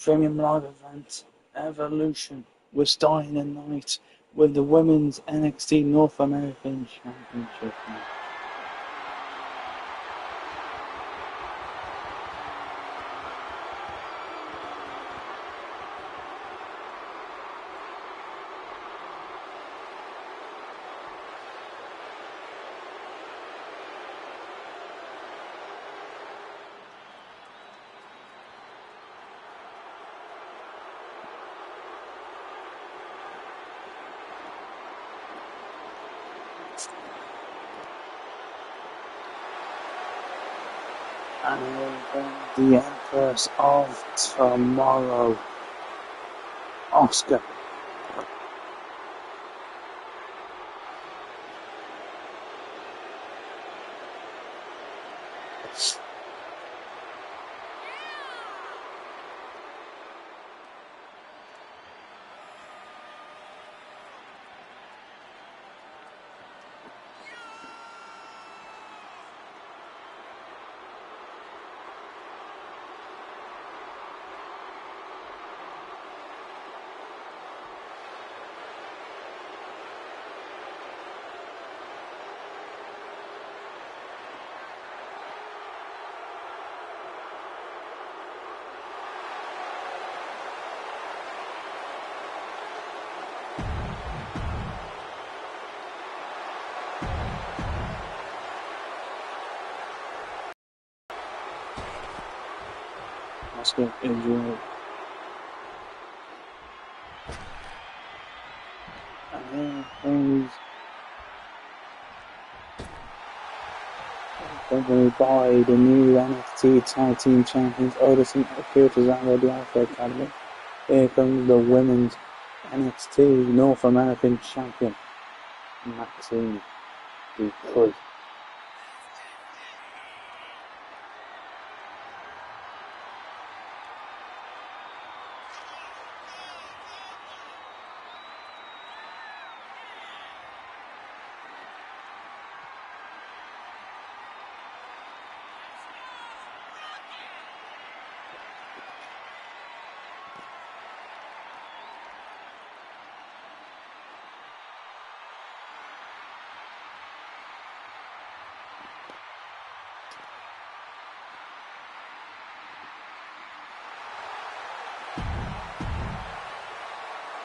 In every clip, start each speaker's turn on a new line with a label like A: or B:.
A: premium live event, Evolution. We're starting the night with the Women's NXT North American Championship match. And the Empress of Tomorrow, Asuka. Asuka enjoy. And then accompanied by the new NXT Tag Team Champions Otis and Akira Tozawa, the Alpha Academy. Here comes the Women's NXT North American Champion, Maxine Dupree.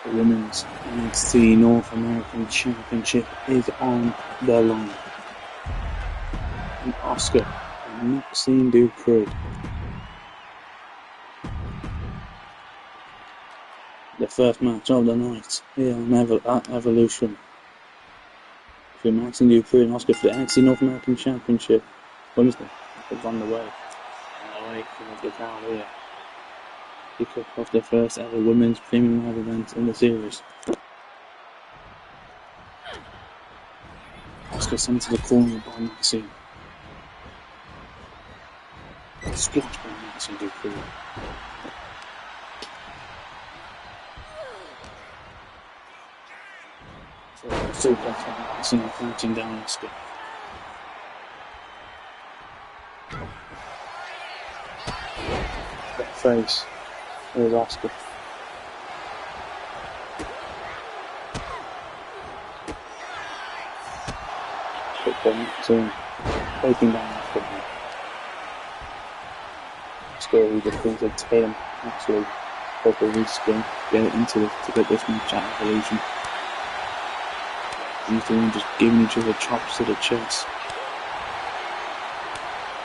A: The Women's NXT North American Championship is on the line. And Asuka and Maxine Dupree. The first match of the night here on Evolution. Between Maxine Dupree and Asuka for the NXT North American Championship. Women's is on the way. Away from the crowd here. To kick off the first ever women's premium live event in the series. Asuka sent to the corner by Maxine. Squashed by Maxine Dupree. Super from Maxine crouching down Asuka. That face. Here's Asuka. Quick by Maxine. Taking down Asuka. Asuka defeated Tatum. Actually, proper reskin. Get into this to get this match at Evolution. These two just giving each other chops to the chest.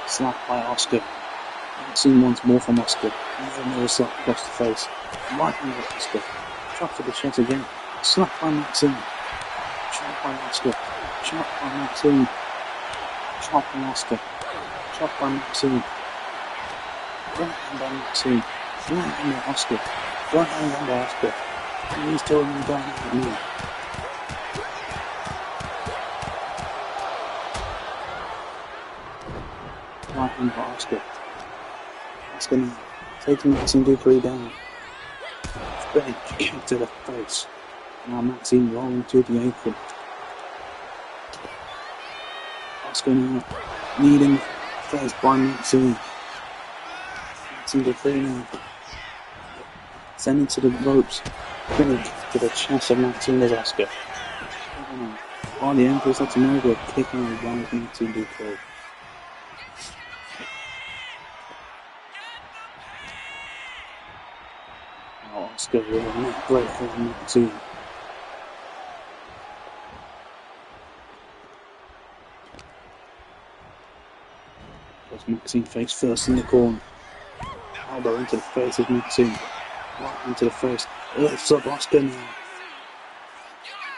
A: Slapped by Asuka. Maxine wants more from Asuka. Another slap across the face. Right hand of Asuka. Chop to the chest again. Slap by Maxine. Chop by Asuka. Chop by Maxine. Chop by Asuka. Chop by Maxine. Right hand by Maxine. Right hand by Asuka. Right hand by Asuka. And he's telling him down at me. Right hand by Asuka. Asuka now taking Maxine Dupree down. Big kick to the face. Now Maxine rolling to the apron. Asuka now needing face by Maxine. Maxine Dupree now Sending to the ropes. Bringing to the chest of Martinez Oscar. On the Empress of Tomorrow, kicking on one Maxine Dupree. Now Oscar with a neck break for Maxine. As Maxine face first in the corner. Elbow into the face of Maxine. Right into the face. Lifts up Oscar now.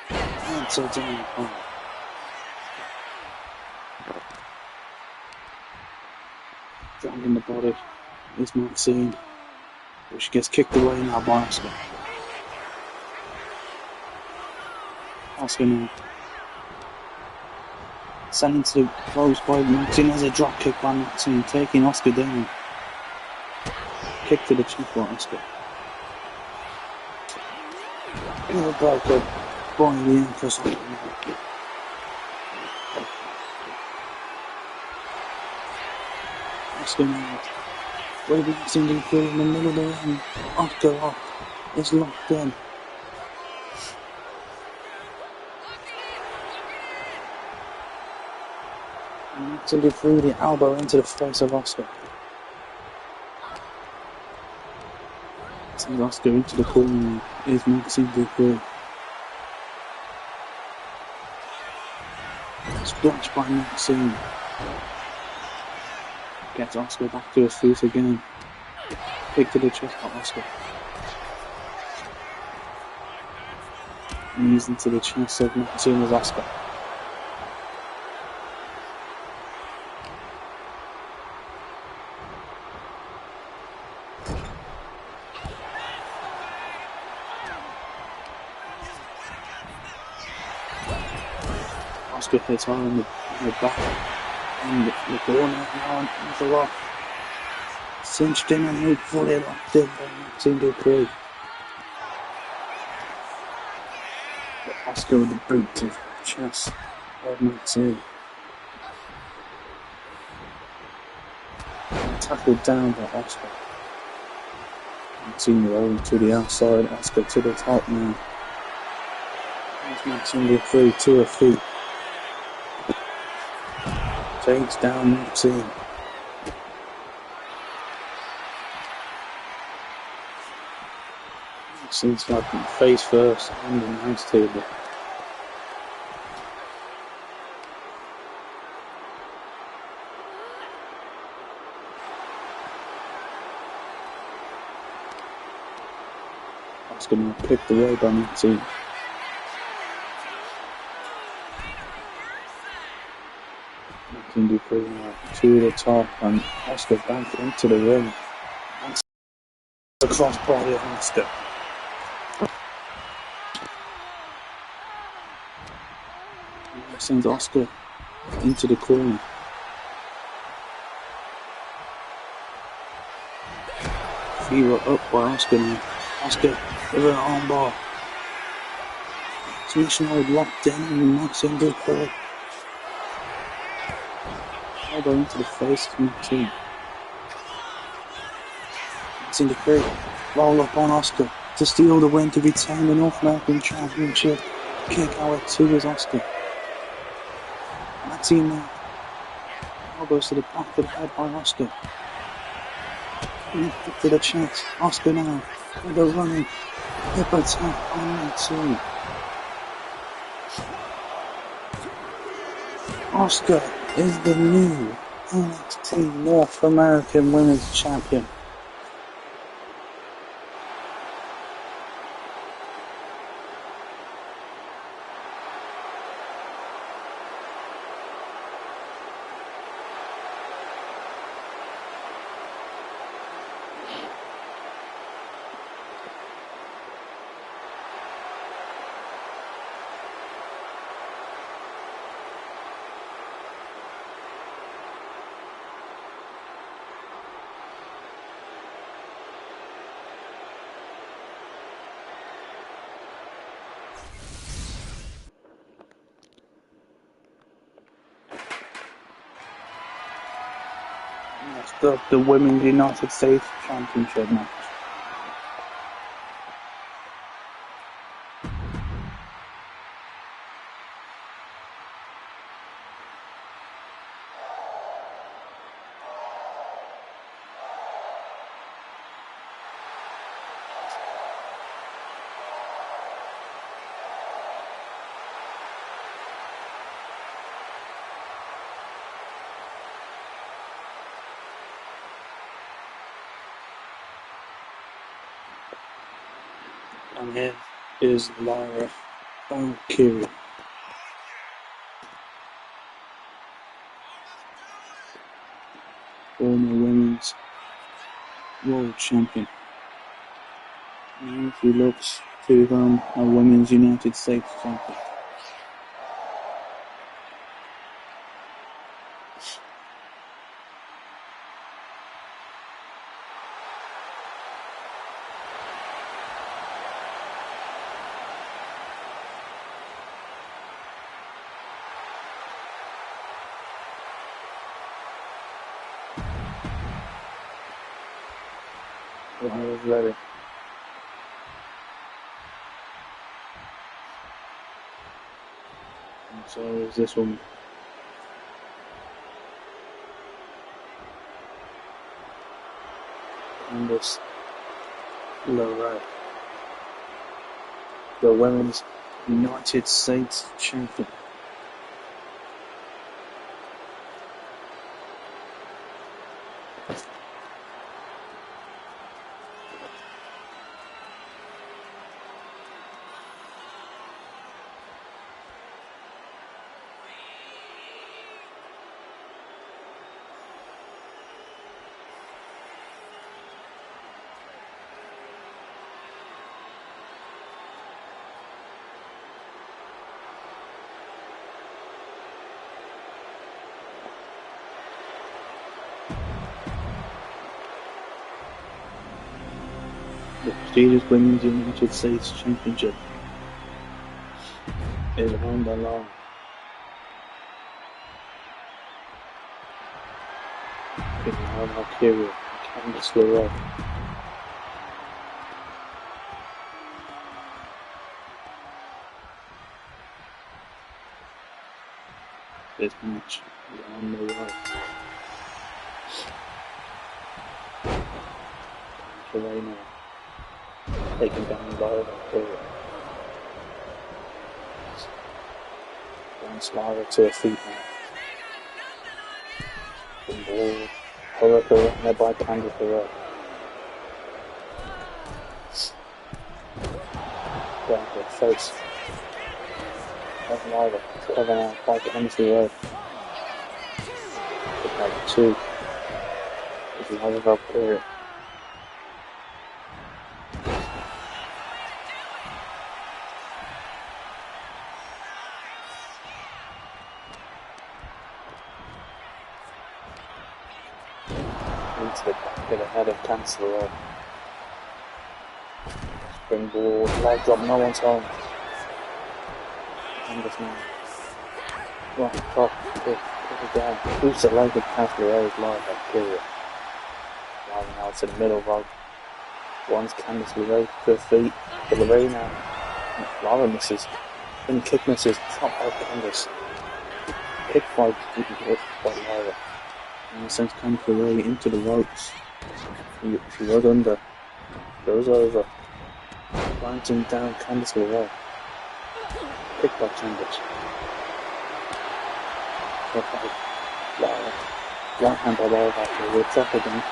A: And so down the corner. Dragging the body is Maxine. But she gets kicked away now by Oscar. Oscar now. Sending to the ropes by Maxine as a drop kick by Maxine, taking Oscar down. Kick to the chest by Oscar. Another back up by the Empress. Oscar now. Waving Maxine through in the middle of the ring. Oscar up. It's locked in. Maxine through the elbow into the face of Oscar. Sends Oscar into the corner. Is Maxine Dupree. Splash by Maxine. Gets Oscar back to his feet again. Kick to the chest by Oscar. Knees into the chest of Maxine as Oscar. Oscar hits hard in the back and the corner now and the lock. Cinched in and fully locked in by Maxine Dupree. But Oscar with the boot to the chest of Maxine. Tackled down by Oscar. Maxine rolling to the outside, Oscar to the top now. There's Maxine Dupree to her feet. Takes down Maxine. Maxine's got face first on the announce table. Oscar now picked away by Maxine. Maxine Dupree now to the top and Oscar back into the ring. And the crossbody of Oscar. Sends Oscar into the corner. Fever up by Oscar now. Oscar with an armbar. Submission hold locked in and Maxine Dupree. Elbow into the face of Maxine. Maxine Dupree roll up on Oscar to steal the win to retain the North American Championship. Kick out at 2 is Oscar. Maxine now. Elbows to the back of the head by Oscar. Lift to the chest. Oscar now with a running hip attack on Maxine. Oscar is the new NXT North American Women's Champion. The Women's United States Championship match. And here is Lyra Valkyria. Former women's world champion. And she looks to become a women's United States champion. Lyra's ready. And so is this woman. Candice LeRae, the women's United States champion. The prestigious Women's United States Championship is on the line. Lyra Valkyria, Candice LeRae. This match is on the way. LeRae now. Taking down Lyra Valkyria. Wants Lyra to her feet now. From ball, Hurricane there by Candice LeRae. Down to her face. Of Lyra, covered out by Candice LeRae. Number 2 is Lyra Valkyria. Into the back of the head of Candice LeRae. Springboard, leg drop, no one's home. Candice now. Right top, put it down. Boots the leg of Candice LeRae's Lyra Valkyria. Lyra now to the middle rug. One's Candice LeRae to her feet. But LeRae now. Lyra misses. Then kick misses. Top by Candice. Kick by Lyra. And sends Candice LeRae into the ropes. She was under. Goes over. Planting down Candice LeRae. Kick by Candice. Kick by Lyra. Right hand by Lyra Valkyria. Drop again.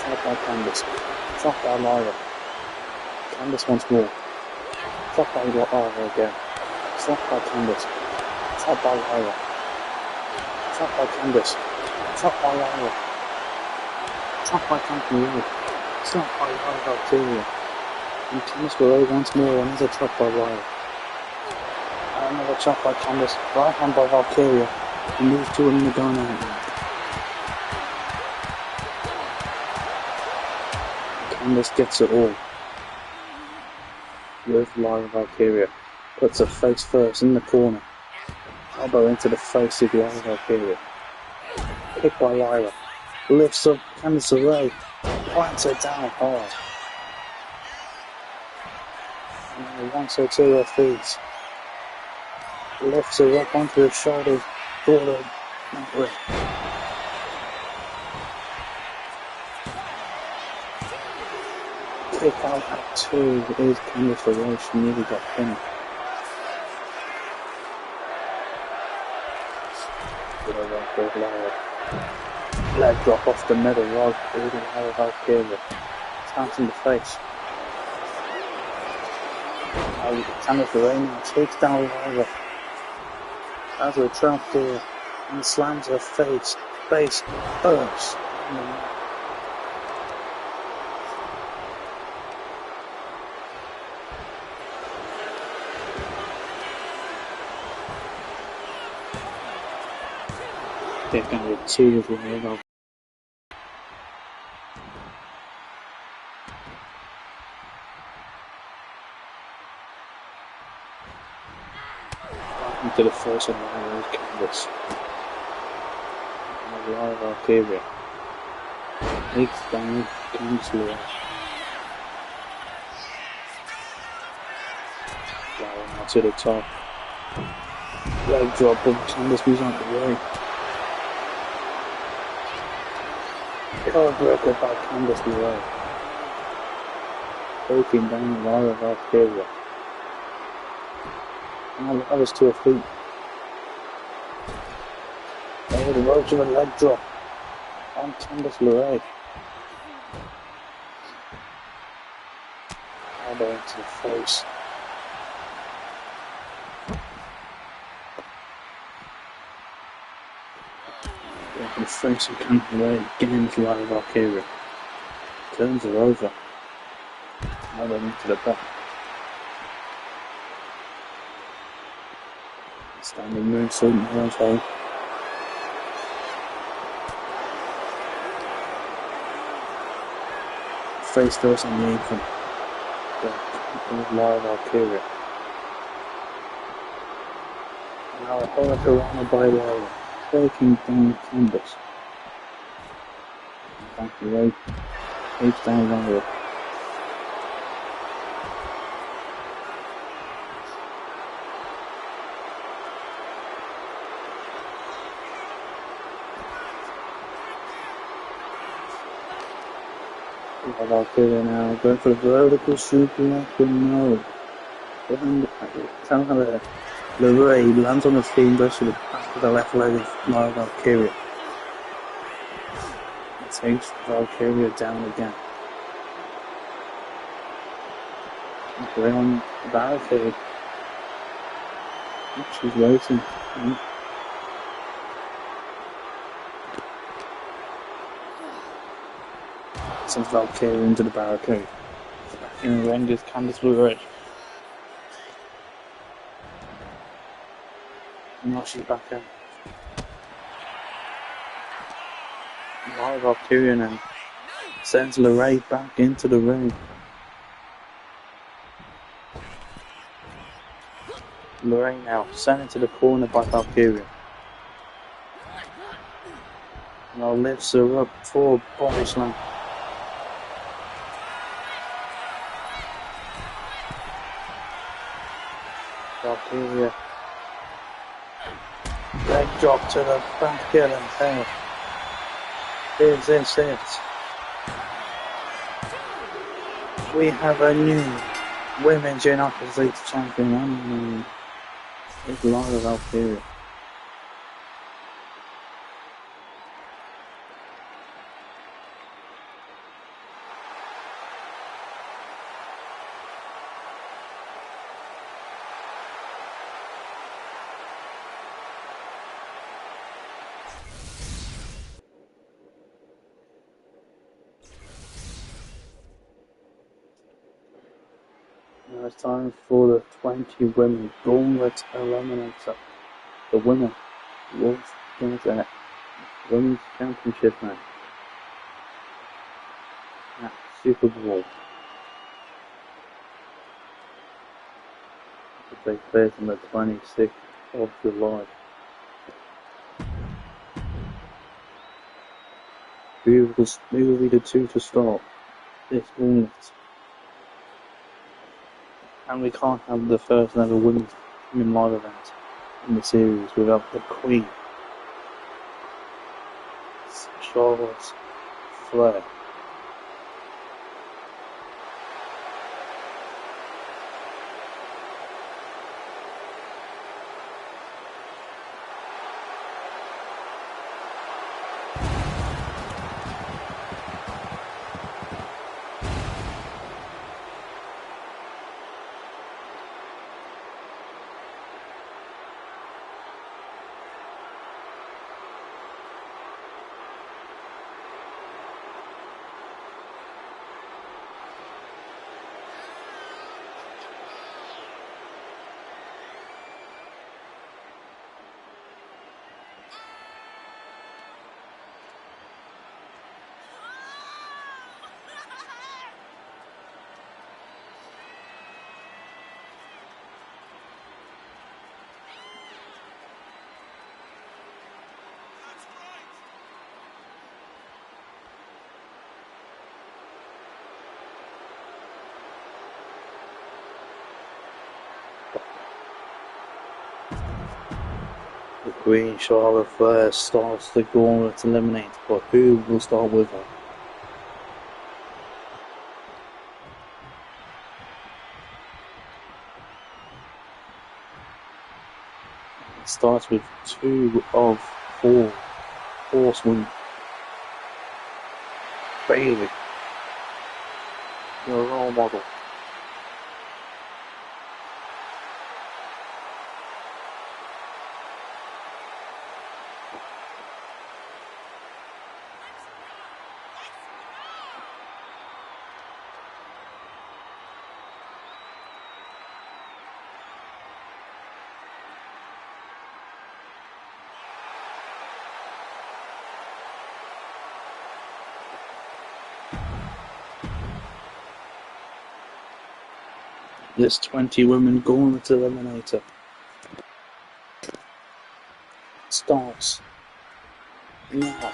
A: Tap by Candice. Drop by Lyra. Candice once more. Drop by Lyra again. Drop by Candice. Tap by Lyra. Drop by Candice. Drop by Lyra. Drop by Candice LeRae. Drop by Lyra Valkyria. And Candice LeRae once more. Another drop by Lyra. And another chop by Candice. Right hand by Valkyria. And these two are going out now. Candice gets it all. With Lyra Valkyria. Puts her face first in the corner. Elbow into the face of Lyra Valkyria. Kick by Lyra. Lifts up Candice LeRae. Plants her down hard. And wants her to her feet. Lifts her up onto her shoulders. For the number. Kick out at 2 is Candice LeRae. She nearly got pinned. Leg drop off the middle rug, leading Lyra Valkyria. Stance in the face. Candice LeRae now takes down Lyra as a trapdoor and slams her face first. They're going to be 2 of them. Into the first one now is Candice. And Lyra Valkyria takes down Candice LeRae. Lyra now to the top. Leg drop, but Candice moves out the way. Card breaker by Candice LeRae. Taking down Lyra Valkyria. Now Lyra's to her feet. Over the ropes with a leg drop on Candice LeRae. Elbow into the face. Working the face of Candice LeRae again to Lyra Valkyria. Turns her over. Elbow into the back. Standing moonsault in her hole. Face first on the apron. Lyra Valkyria. Now a hurricane by Lyra, taking down Candice. Back the way, takes down Lyra. Valkyria now going for the vertical suplex, but no. Candice LeRae lands on the feet and goes to the back of the left leg of Lyra Valkyria. It takes Valkyria down again. They're on the barricade. She's waiting. Sends Valkyria into the barricade. Back in the ring is Candice LeRae. Now she's back in. Lyra Valkyria now sends LeRae back into the ring. LeRae now sent into the corner by Valkyria. Now lifts her up for a body slam. Valkyria. Leg drop to the back heel and tail. Is this it? We have a new Women's United States champion and it's Lyra Valkyria. Now it's time for the 20 women gauntlet eliminator. The winner was the Women's Championship match at Super Bowl. It takes place on the 26th of July. Who will be the two to start this gauntlet? And we can't have the first ever women's live event in the series without the Queen, Charlotte Flair. Queen Charlotte Flair starts the gauntlet eliminate, but who will start with her? It starts with 2 of 4 horsewomen. Bailey, your role model. This 20 women gauntlet eliminator starts now.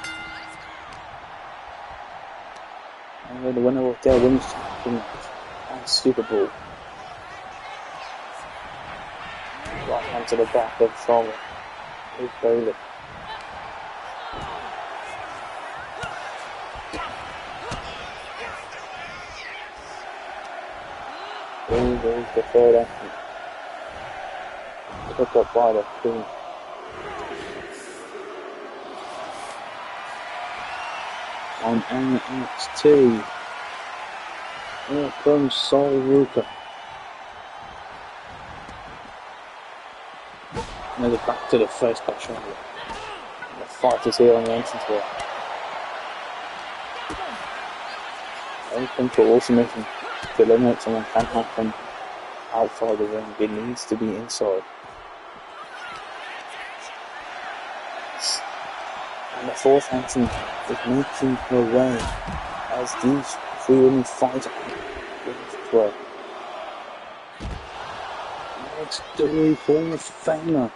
A: And the winner of their women's championship and Super Bowl. Right hand to the back of Charlotte. Here's Bailey. There's the third entrant. Picked up by the Queen. On NXT, here comes Sol Ruka. Now they're back to the face by Charlotte. The fight is here on the entrance wall. Anything for all submission to eliminate someone can happen outside the ring. It needs to be inside. And the fourth entrant is making her way as these 3 women fight against her. Next WWE Hall of Famer,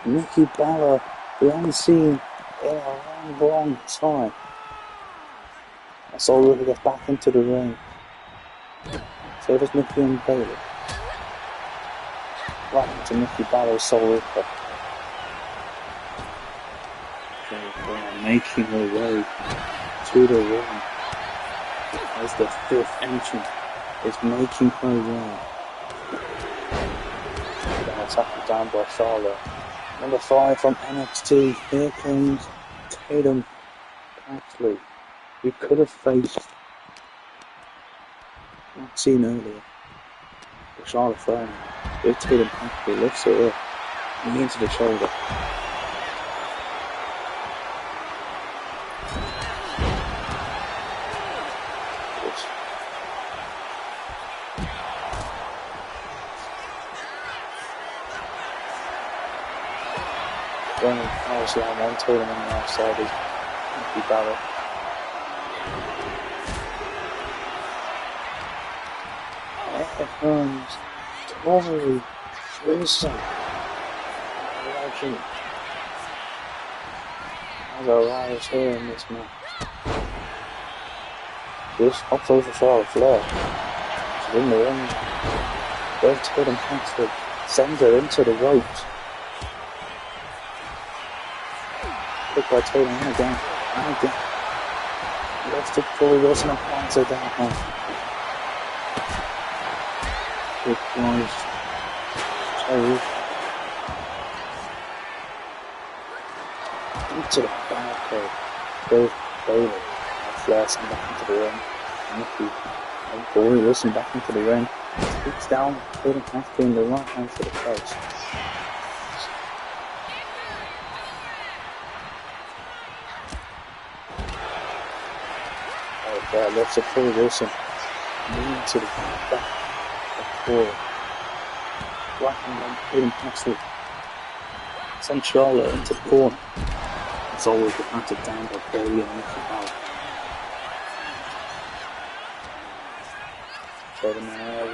A: Nikki Bella, we haven't seen in a long time. I saw Ruka get back into the ring. So does Nikki and Bailey. Right into Nikki Bella's Sol Ruka. Making her way to the ring as the 5th entrant is making her way. Then tackled down by Charlotte. Number 5 from NXT, here comes Tatum Paxley. We could have faced Maxine earlier, but Charlotte Flair with Tatum Paxley lifts her up and into the shoulder. Obviously on one Tatum on the outside is Nikki Bella. Here comes Tori Wilson. Legend has arrived here in this match. Just hops over Charlotte Flair. She's in the ring. There's Tatum Paxley. Sends her into the ropes. Picked by Tatum and again. Let's take Tori Wilson and plants her down. Good points. Into the barricade. Goes Bailey. Flair sent back into the ring. Nikki and Tori Wilson back into the ring. Takes down Tatum Paxley in the right hand to the face. Lifts up Tori Wilson. Moving to the back. Forward. Right hand on Tatum Paxley. Send Charlotte into the corner. It's always been hunted down by Bailey and Nikki Bella. Tatum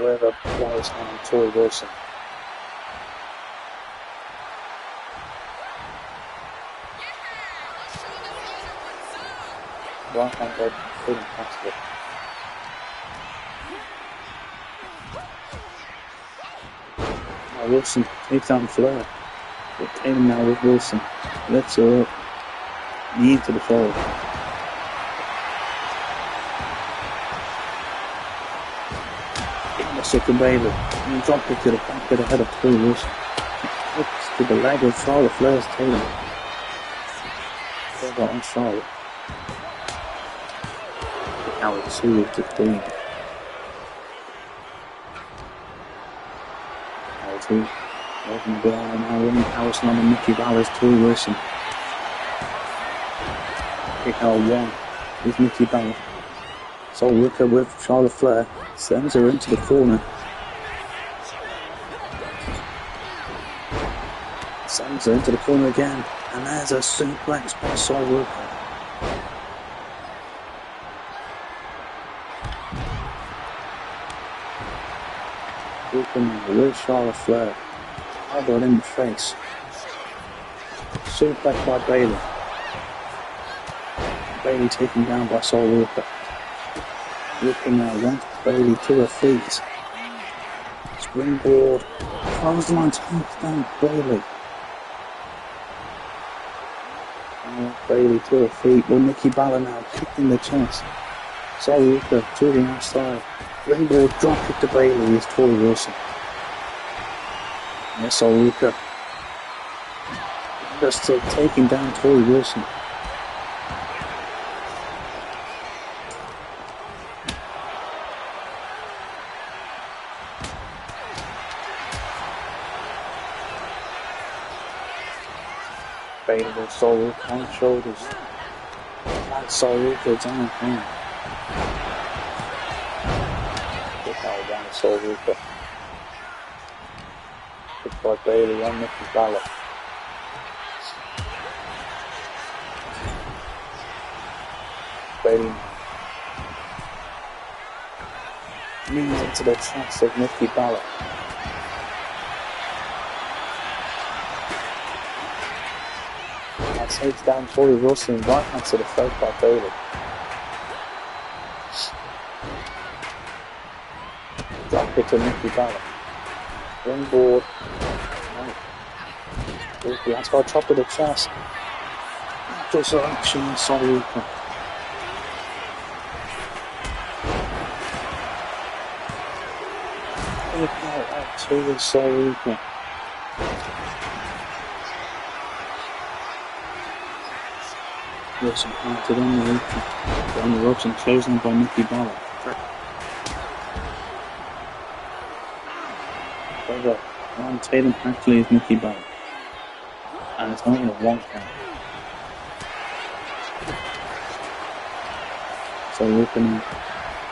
A: with a close hand on Tori Wilson. Right hand on Tatum Paxley. Wilson takes down Flair. But Tatum now with Wilson. Lifts her up. Knee into the shoulder. Almost up to Bayley. And drop kick to the back of the head of Tori Wilson. Hooks to the leg of Charlotte Flair's Tatum. Over on Charlotte. Now it's 2 to 3. Now 2. Welcome to now running power slam on Nikki Balor's Tori Wilson. Kick out 1 with Nikki Bella. So Rooker with Charlotte Flair sends her into the corner. Sends her into the corner again. And there's a suplex by Sol Rooker. Rooker now with Charlotte Flair. Elbow in the face. Suplex by Bayley. Bayley taken down by Sol Rooker. Rooker now wants Bayley to her feet. Springboard. Clothesline takes down Bayley. Bayley to her feet. Well, Nikki Bella now kicked in the chest. Sol Rooker to the outside. Springboard drop kick to Bayley is Tori Wilson. Yes, Sol Rooker. Just taking down Tori Wilson. Bayley with Sol Rooker on the shoulders. And Sol Rooker down hand. Look out down Sol Rooker. Kick by Bayley on Nikki Bella. Bayley knees into the chest of Nikki Bella. And takes down Tori Wilson right hand to the face by Bayley. Drop kick to Nikki Bella. Springboard. Rooker has got a chop to the chest. Just action on Sol Rooker. Look out to the Sol Rooker. Wilson planted on the Rooker. On the ropes and chosen by Nikki Bella. However, on Tatum actually is Nikki Bella. And it's only a 1 count. So Rooker now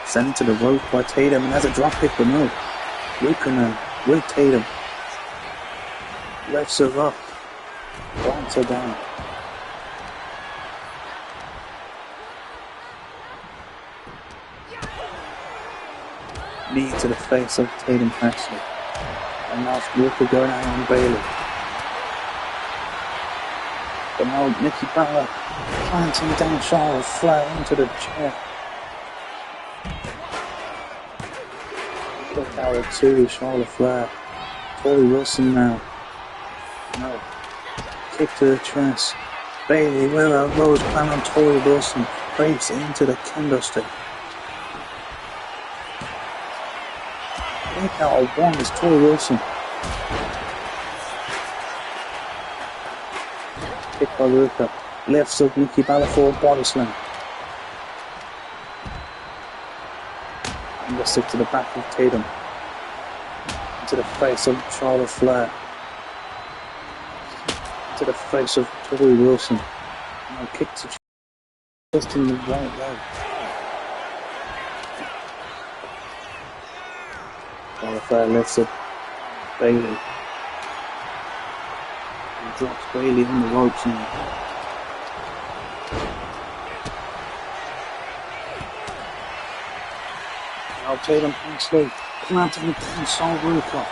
A: sent to the rope by Tatum and has a drop kick, but no. Rooker now with Tatum. Lifts her up. Lands her down. Knee to the face of Tatum Paxley. And now Rooker going out on Bayley. But now Nikki Bella planting down Charlotte Flair into the chair. Look out at 2, Charlotte Flair. Tori Wilson now. No. Kick to the chest. Bayley with a rose plan on Tori Wilson. Face into the kendo stick. Kick out of 1 is Tori Wilson. Kick by Rooker. Lifts up Nikki Bella for a body slam. And the stick to the back of Tatum. Into the face of Charlotte Flair. Into the face of Tori Wilson. Now kick to just in the right leg. Charlotte Flair lifts up Bayley. And drops Bayley on the ropes now. Now Tatum Paxley planting down Sol Rooker.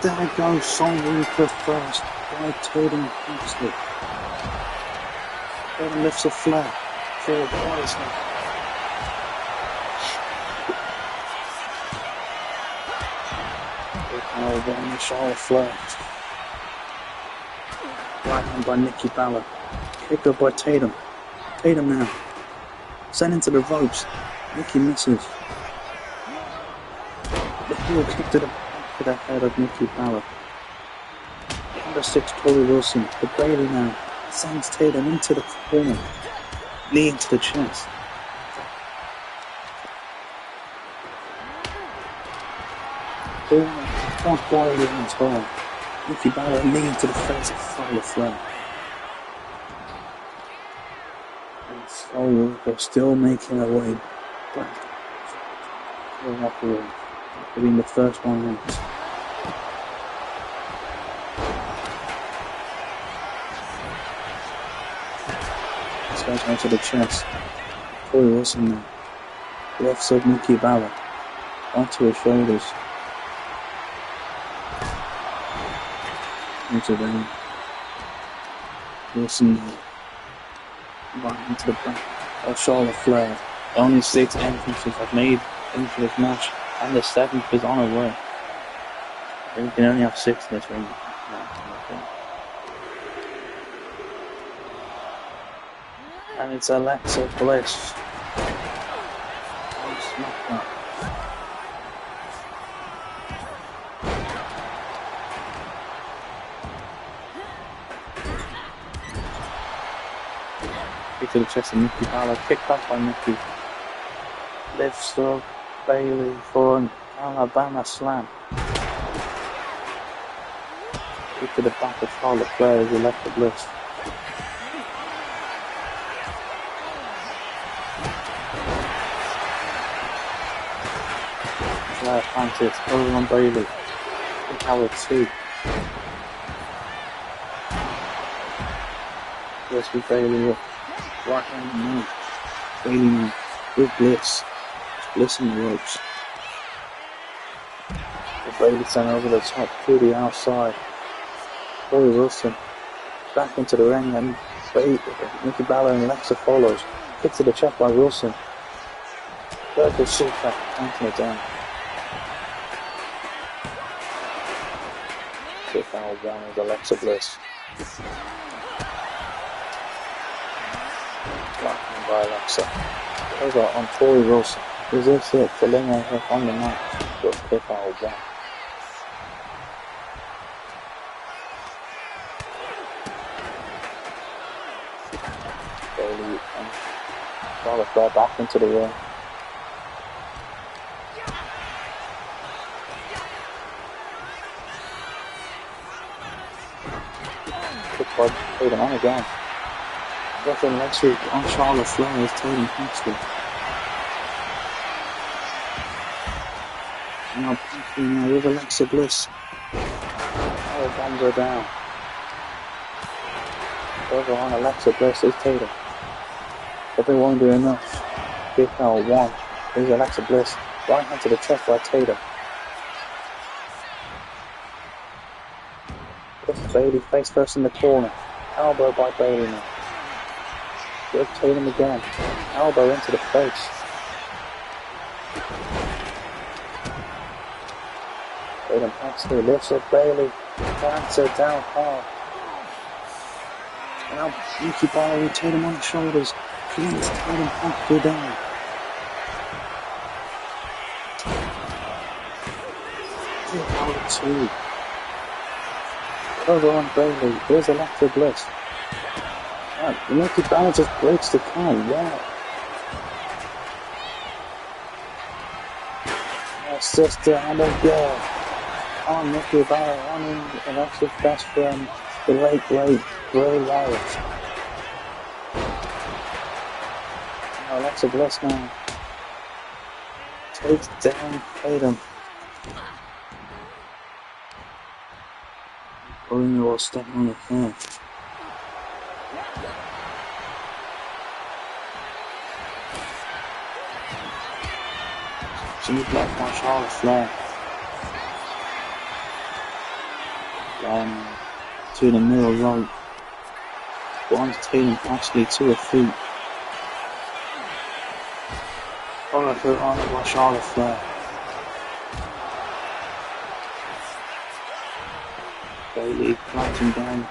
A: There goes Sol Rooker first by Tatum Paxley. Tatum lifts a Flair for a body slam. Over on the Charlotte Flair. Right hand by Nikki Bella. Kick up by Tatum. Tatum now. Sent into the ropes. Nikki misses. The heel kick to the back of the head of Nikki Bella. Number 6, Tori Wilson. But Bayley now sends Tatum into the corner. Knee into the chest. Cross body in his hole. Nikki Bella knee into the face of Charlotte Flair. And slowly they're still making their way back. Going up the ring. Getting the first 1 minute. This guy's going to the chest. Tori Wilson now. Left side Nikki Bella. Onto her shoulders. Into them. Wilson right into the back of Charlotte Flair. Only 6 entrances have made into this match, and the 7th is on her way. You can only have 6 in this ring. And it's Alexa Bliss on SmackDown. Kick to the chest of Nikki Bella, kick back by Nikki. Lifts up Bayley for an Alabama slam. Kick to the back of Charlotte Flair as Alexa Bliss. Flair Francis over on Bayley. Kick Howard 2. Bliss with Bayley up. Right hand now. Bayley now. With Bliss. Bliss in the ropes. The Bayley sent over the top through the outside. Tori Wilson back into the ring and Nikki Bella and Alexa follows. Kick to the chest by Wilson. Vertical suplex, counting it down. Kick out down with Alexa Bliss. Right by Alexa. Over on Tori Wilson. Is this it for laying her on the mat? Good kick out one. Bayley and Charlotte Flair back into the ring. Kick by Tatum on again. Referee next week on Charlotte Flair is Tatum Paxton. Now Paxton now with Alexa Bliss. Oh, bombs her down. Over on Alexa Bliss is Tatum. But they won't do enough. Kick out 1. Here's Alexa Bliss. Right hand to the chest by Tatum. Puts Bayley face first in the corner. Elbow by Bayley now. Good Tatum again. Elbow into the face. Tatum Paxton lifts up Bayley. Plants her down hard. Now Nikki Bella with Tatum on the shoulders. Plants Tatum Paxton down. Howard 2. Over on Bayley. Here's Alexa Bliss. Nikki Bella just breaks the count, wow. My sister, I'm a girl. I'm Nikki Bella, I'm Alexa's best friend, the late great Bray Wyatt. Now Alexa Bliss now takes down Tatum. Pulling her step on the floor. Jimmy Black by Charlotte Flair. Flair to the middle rope. Blinds Tatum Paxton to her feet. Followed her on by Charlotte Flair. Bailey plunging down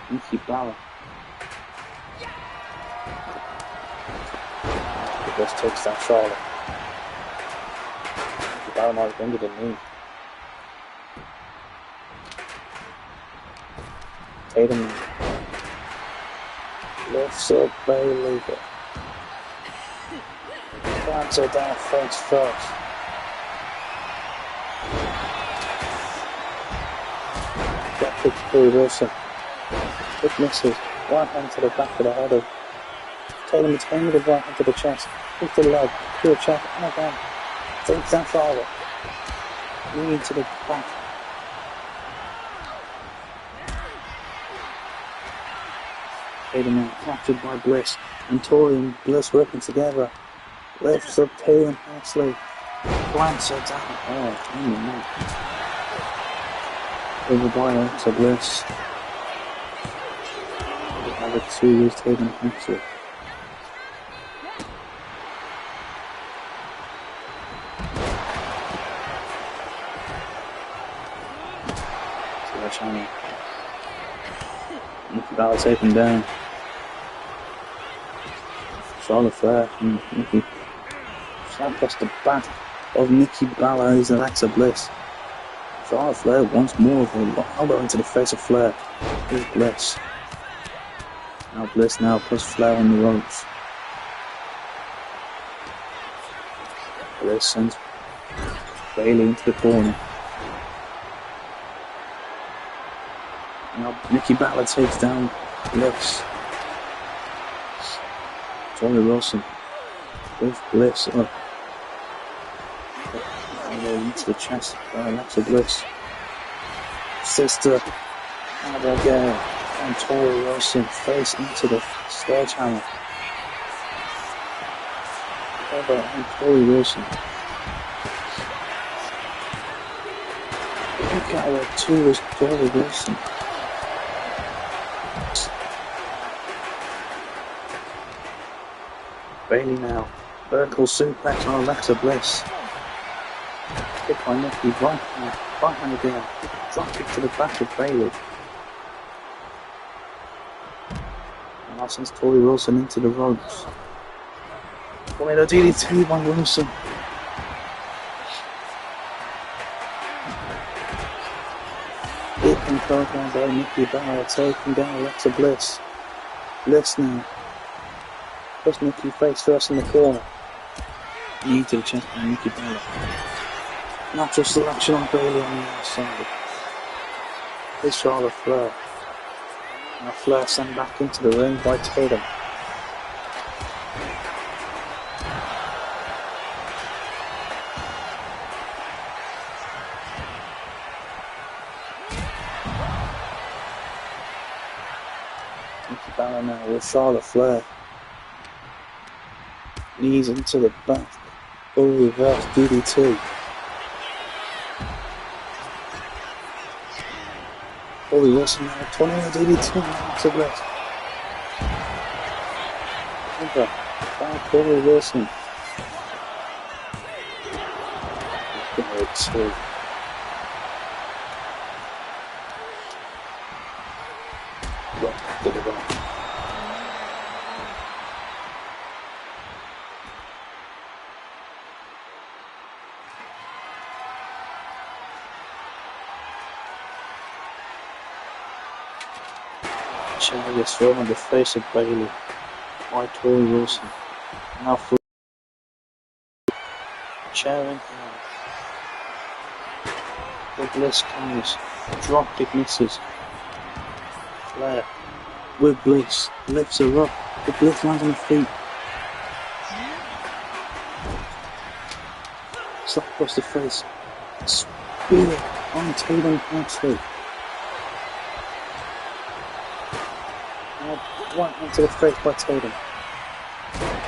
A: Nikki Bella. The Bliss takes down Charlotte. Nikki Bella might have ended the knee. Tatum lifts up Bailey, but plants her down face first. That kicks Corey Wilson. It misses. Right hand to the back of the head of Tatum. It's aimed with the right hand to the chest. Hits the leg. Pure check. And again. Takes down Charlotte. Knee into the back. Tatum captured by Bliss. And Tori and Bliss working together. Lifts up Tatum nicely. Plants her down. Oh, in the neck. Over by Alexa Bliss. Number 2 is Tatum Nicely. Channel. Nikki Bella taken down. Charlotte Flair and Nikki slap across the back of Nikki Bella is Alexa Bliss. Charlotte Flair once more with a elbow into the face of Flair. Here's Bliss. Now Bliss now puts Flair on the ropes. Bliss sends Bailey into the corner. Now Nikki Bella takes down Bliss. Tori Wilson with Bliss up. And into the chest by Alexa Bliss. Sister, Abigail, and Tori Wilson face into the sledgehammer. Over and Tori Wilson. Look at her too is Tori Wilson. Bailey now. Vertical suplex on Alexa Bliss. Kick by Nikki, right hand again. Drop kick to the back of Bailey. And now sends Tori Wilson into the ropes. Tornado DDT by Wilson. Big control down by Nikki Bella, taking down Alexa Bliss. Bliss now. Puts Nikki face first in the corner. Knee to the chest by Nikki Bella. Natural selection on Bailey on the outside. Here's Charlotte Flair. Now Flair sent back into the ring by Tatum. Nikki Bella now with Charlotte Flair. Knees into the back. Full reverse DDT. Tori Wilson now, tornado DDT now to Bliss. Over by Tori Wilson. Go to. Rock to the right. Cherry is thrown on the face of Bailey by Tori Wilson. Now for chair in hand. The Bliss comes. Drop kick misses. Flair with Bliss lifts her up. The Bliss lands on her feet. Slap across the face. Spear on Tatum Nicely. Right hand to the face by Tatum.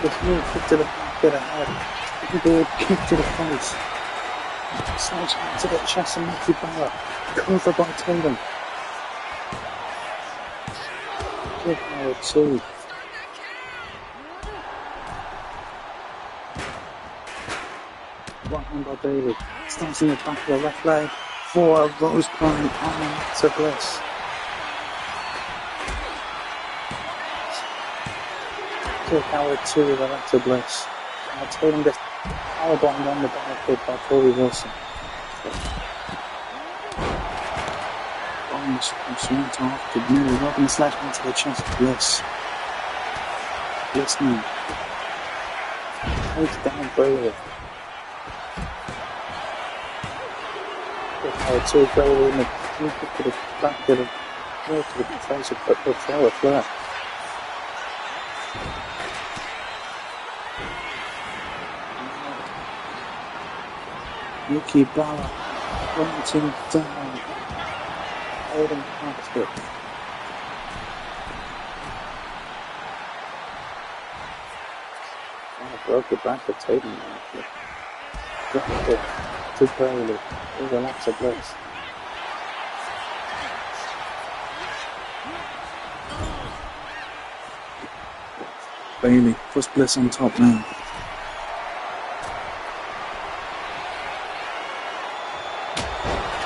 A: This new kick to the back of the head. Big board kick to the face. Sledge hand to the chest of Nikki Bella. Cover by Tatum. Kick number 2. Right hand by Bailey. Starts in the back of the left leg. for those playing on Alexa Bliss. Kick out with 2 with Alexa Bliss. Now Tatum gets powerbombed on the barricade by Tori Wilson. Bombs from Swanton off to nearly rocking the slash into the chest of Bliss. Bliss now takes down Bayley. Kick out with 2 Bayley in the kick to the back of the to the face of the flower Flair. Nikki Bella pointing down, holding past it. Broke it back to Tatum actually. Dropped it to Bayley. There's Alexa Bliss. Bayley puts Bliss on top now.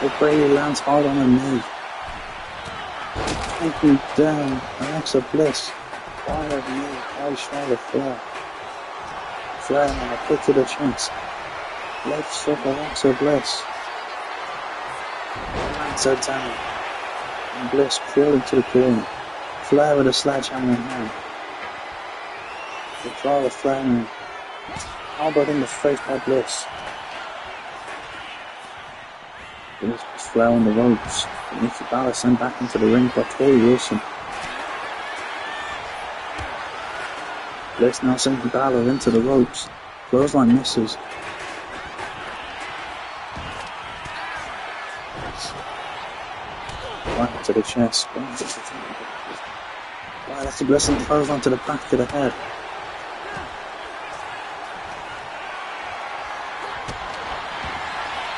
A: But Bayley lands hard on her knee. Taking down Alexa Bliss. By her knee, by Charlotte Flair. Flair now, a kick to the chest. Lifts up Alexa Bliss. Lands her down. And Bliss crawling to the corner. Flair with a sledgehammer in hand. The Charlotte Flair now. Elbowed in the face by Bliss. Bliss was Flair on the ropes. But Nikki Bella sent back into the ring by Tori Wilson. Bliss now sends Balor into the ropes. Clothesline misses. Right to the chest. Right, that's a blessing. Clothesline to the back of the head.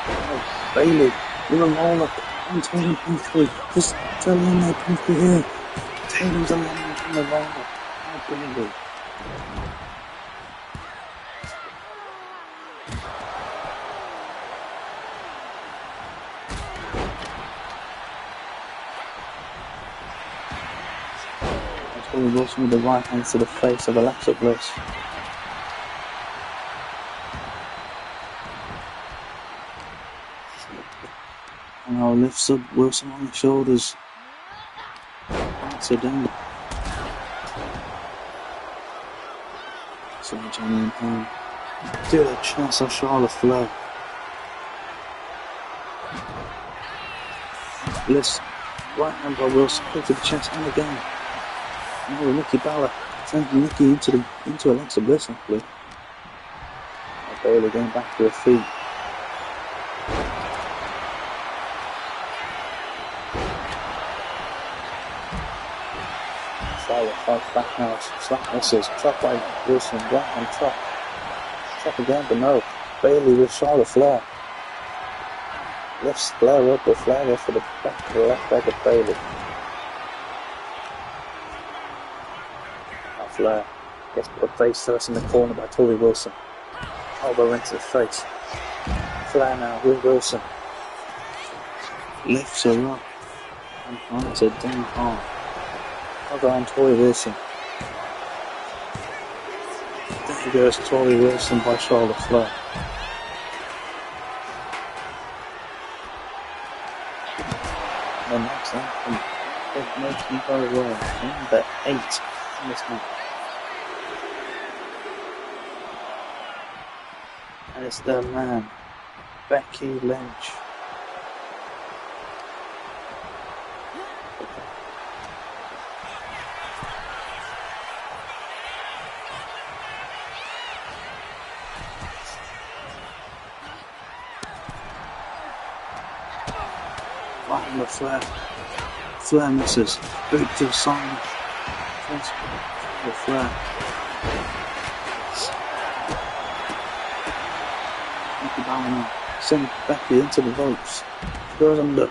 A: Oh, Bayley, you're a roll up. I'm Tatum Pinkley. Just tell him that Pinkley here. Tatum's eliminated from the roll up. Oh, Bayley. Tori Wilson with the right hand to the face of Alexa Bliss. And now lifts up Wilson on the shoulders. That's her down. Sledgehammer in hand. To the chest of Charlotte Flair. Bliss, right hand by Wilson, kick to the chest and again. Oh, Nikki Bella sending Nikki into Alexa Bliss actually. Bayley going back to her feet. Charlotte fights back now. Slap misses. Chop by Wilson. Right hand chop. Chop again, but no. Bayley with Charlotte Flair. Lifts Flair up, but Flair goes for the back of the left leg of Bayley. Flair gets put face first in the corner by Tori Wilson. Elbow into the face. Flair now with Wilson. Lifts her up and finds her down hard. Elbow on Tori Wilson. There goes Tori Wilson by Charlotte Flair. And next time, it makes me very well. Number 8 in this match. And it's the man, Becky Lynch. Right on the Flair. Flair misses. Boot to the side. The Flair. Send Becky into the ropes. She goes under.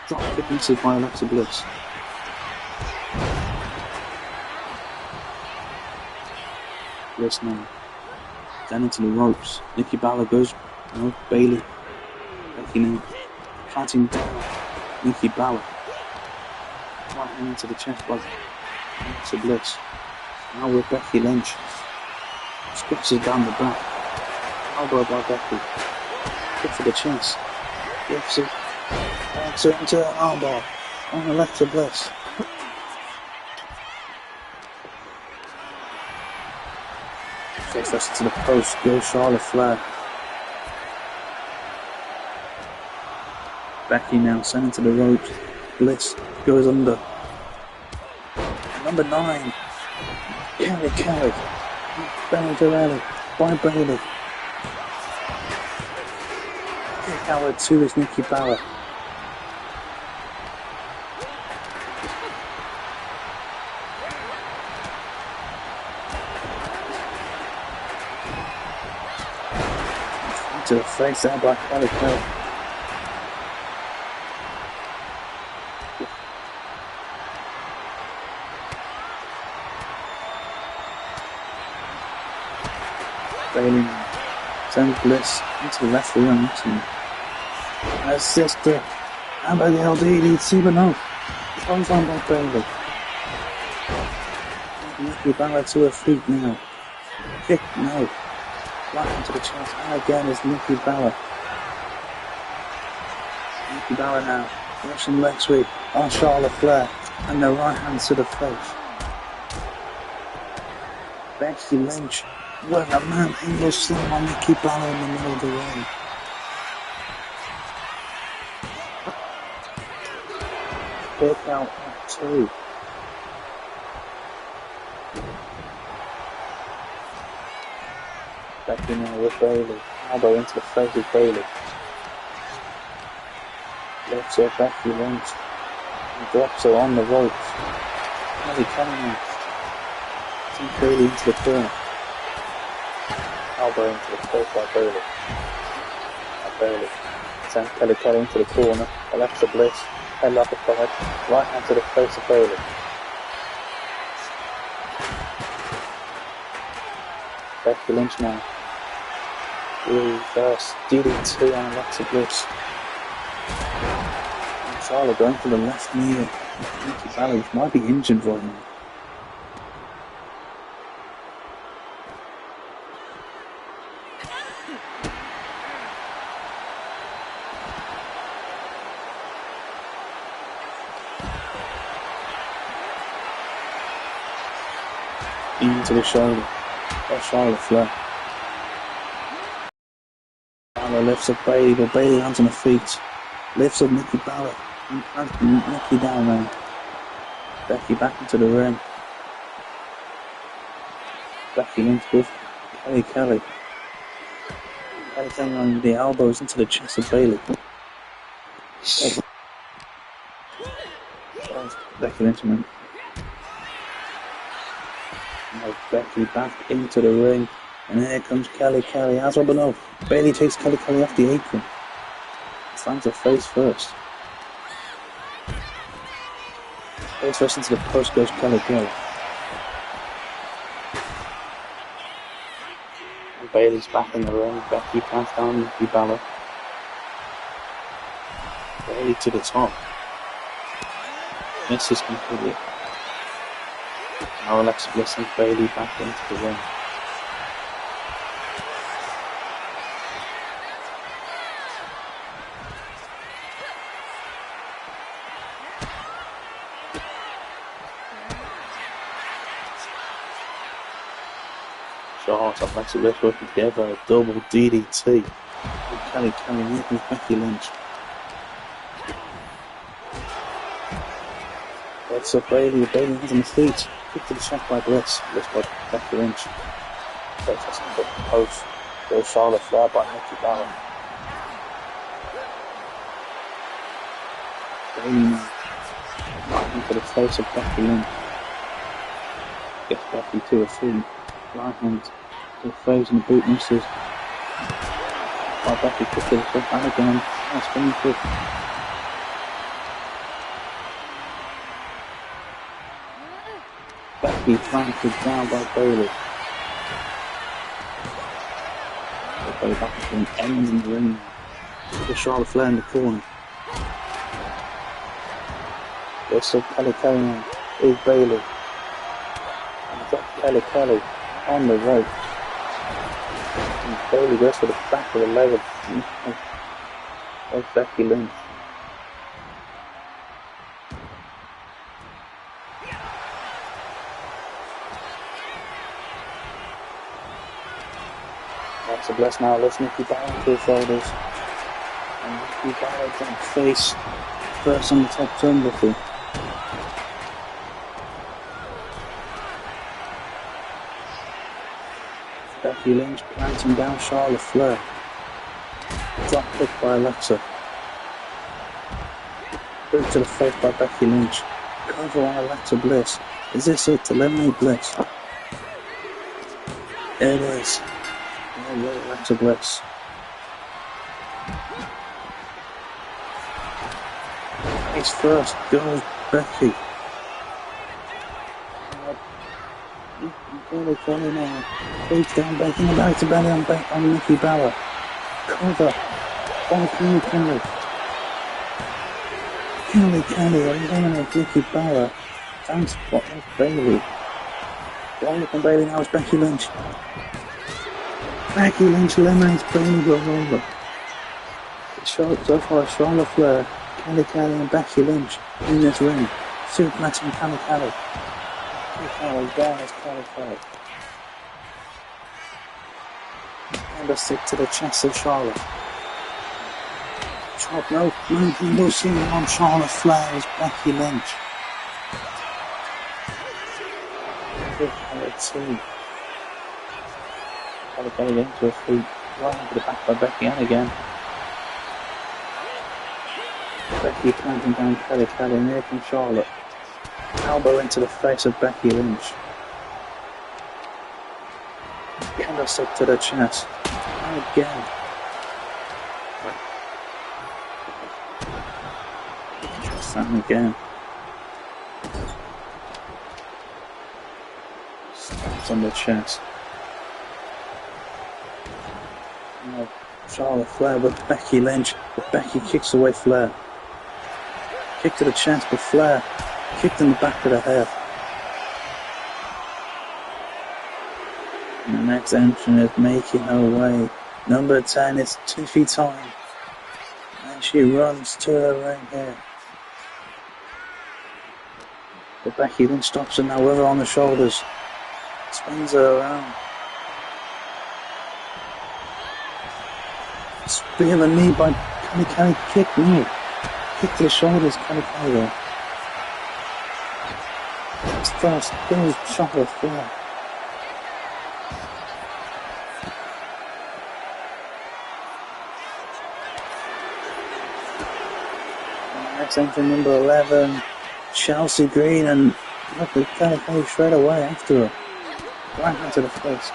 A: Drop kick misses by Alexa Bliss. Bliss now. Down into the ropes. Nikki Bella goes. No, Bayley. Becky now. planting down Nikki Bella. Right hand into the chest by Alexa Bliss. Now with Becky Lynch. Scratches down the back. Elbow by Becky. Kick for the chest. Gets it. Backs her into an elbow on Alexa Bliss. Face first to the post. Goes Charlotte Flair. Becky now sent into the ropes. Bliss goes under. Number 9. Kelly. Belly to Ellie. By Bailey. Kick out 2 is Nikki Bella. To the face there by Kelly. Bailey sends Bliss into the left wheel and her sister Abigail DDT, but no, comes on by Bailey. Nikki Bella to her feet now. Kick, no. Right into the chest, and again is Nikki Bella. Nikki Bella now, Russian leg sweep on Charlotte Flair, and the right hand to the face. Becky Lynch with a manhandle slam on Nikki Bella in the middle of the ring. Kick out at 2. Becky now with Bailey. Elbow into the face of Bailey. Lifts up Becky Lynch and drops her on the ropes. Kelly now. Sends Bailey into the corner. Elbow into the face by Bailey. Bailey sends Kelly into the corner. Alexa Bliss. Headlock applied. Right hand to the face of Bailey. Becky Lynch now. Reverse DDT on Alexa Bliss. And Charlotte going for the left knee of Nikki Bella, which might be injured right now. Into the shoulder by Charlotte Flair. Bella lifts up Bailey, but Bailey lands on her feet. Lifts up Nikki Bella and plants Nikki down now. Becky back into the ring. Becky Lynch with Kelly. Kelly on the elbows into the chest of Bailey. Becky Lynch, man. Now Becky back into the ring, and here comes Kelly has one, but no, Bailey takes Kelly off the apron. Slams her face first. Face first into the post goes Kelly. And Bailey's back in the ring. Becky plants down Nikki Bella. Bailey to the top. Misses completely. Now Alexa Bliss and Bailey back into the ring. Charlotte and Alexa Bliss working together, a double DDT. And Kelly, here comes Becky Lynch. That's up Bailey hands on the feet. Kick to the chest by Bliss by Becky Lynch. That's a good post. Goes Charlotte Flair by Nikki Bella. Bailey now. Right into the face of Becky Lynch. Gets Becky to her feet. Right hand to the face and the boot misses. By Becky kick to the front and again. Nice spinning kick. Becky planted down by Bailey. Bailey back into an end in the ring. With Charlotte Flair in the corner. There's still Kelly now. Here's Bailey. And got Kelly on the rope. And Bailey goes for the back of the leg of Becky Lynch. Alexa Bliss now lifts Nikki Bella to her shoulders. And Nikki Bella going face first on the top turnbuckle. Becky Lynch planting down Charlotte Flair. Drop kick by Alexa. Boot to the face by Becky Lynch. Cover on Alexa Bliss. Is this it to eliminate Bliss? It is. Alexa Bliss. Face first goes Becky. Kelly now. Face down Becky and back to belly on Nikki Bella. Cover by Kelly. Kelly eliminates Nikki Bella. Down spot with Bailey. Going from Bailey now is Becky Lynch. Becky Lynch eliminates Bailey, goes over. So far, Charlotte Flair, Kelly and Becky Lynch in this ring. Suplexing Kelly. Kelly down as Kelly. And a stick to the chest of Charlotte. Chop, no, Lucy on Charlotte Flair is Becky Lynch. Kelly into her feet, right into the back by Becky and again. Becky planting down Kelly and here from Charlotte. Elbow into the face of Becky Lynch. Candlestick to the chest. And again. And again. Stabs on the chest. Now Charlotte Flair with Becky Lynch, but Becky kicks away Flair. Kick to the chest, but Flair kicked in the back of the head. And the next entrant is making her way. Number 10 is Tiffy time. And she runs to her ring here. But Becky Lynch stops her now with her on the shoulders. Spins her around. Spear the knee by Kelly kick. No. Kick to the shoulders, Kelly there. First goes Charlotte Flair. Next entrant number 11, Chelsea Green, and look at Kelly straight away after her. Right into the face.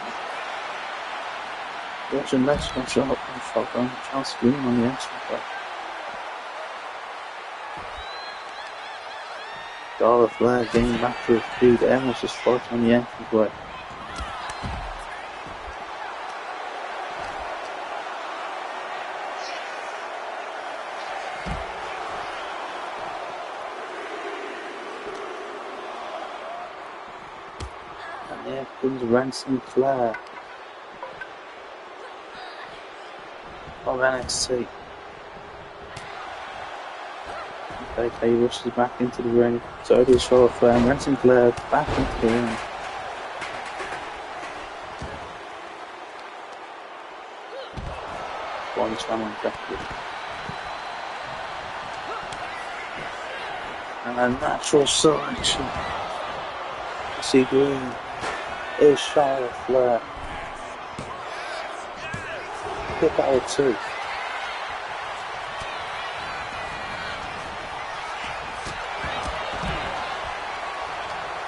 A: Watching Mexico shotgun, Chelsea Green on the extra. Charlotte Flair getting back to her feet. Emma's just fought on the entranceway. And there comes Ransom Flair of NXT. He rushes back into the ring. So does Charlotte Flair, and Ransom Flair back into the ring. One slam on Becky. And a natural selection. See Green is Charlotte Flair. Kick out of 2.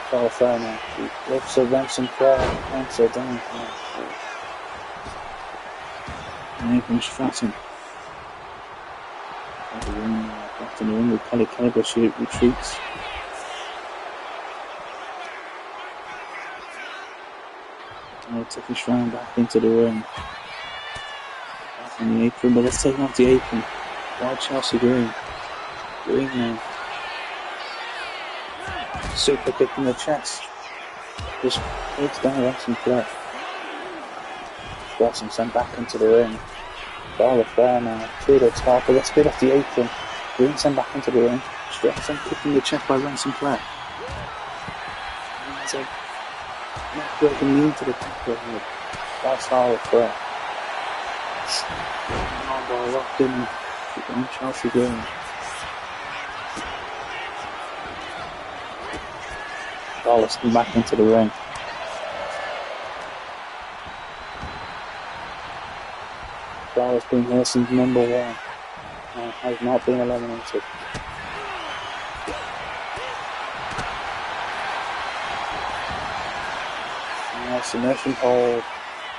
A: Charlotte Flair now. She lifts her Ransom Flair and plants her down. And here comes Stratton. Back in the ring with Kelly, but she retreats. Now taking Stratton back into the ring. Back on the apron, but let's take him off the apron. Why Chelsea Green? Green now. Super kick in the chest. Just takes down Wrestling Flair. Wrestling sent back into the ring. Ball of Flair now. To the top. But let's get off the apron. Green sent back into the ring. Wrestling kicked in the chest by Wrestling Flair. And there's a neck-breaking knee to the back of the head. That's Ball of Flair. Armbar locked in on Chelsea Green. Dallas come back into the ring. Dallas been here since number 1 and has not been eliminated. Submission hold.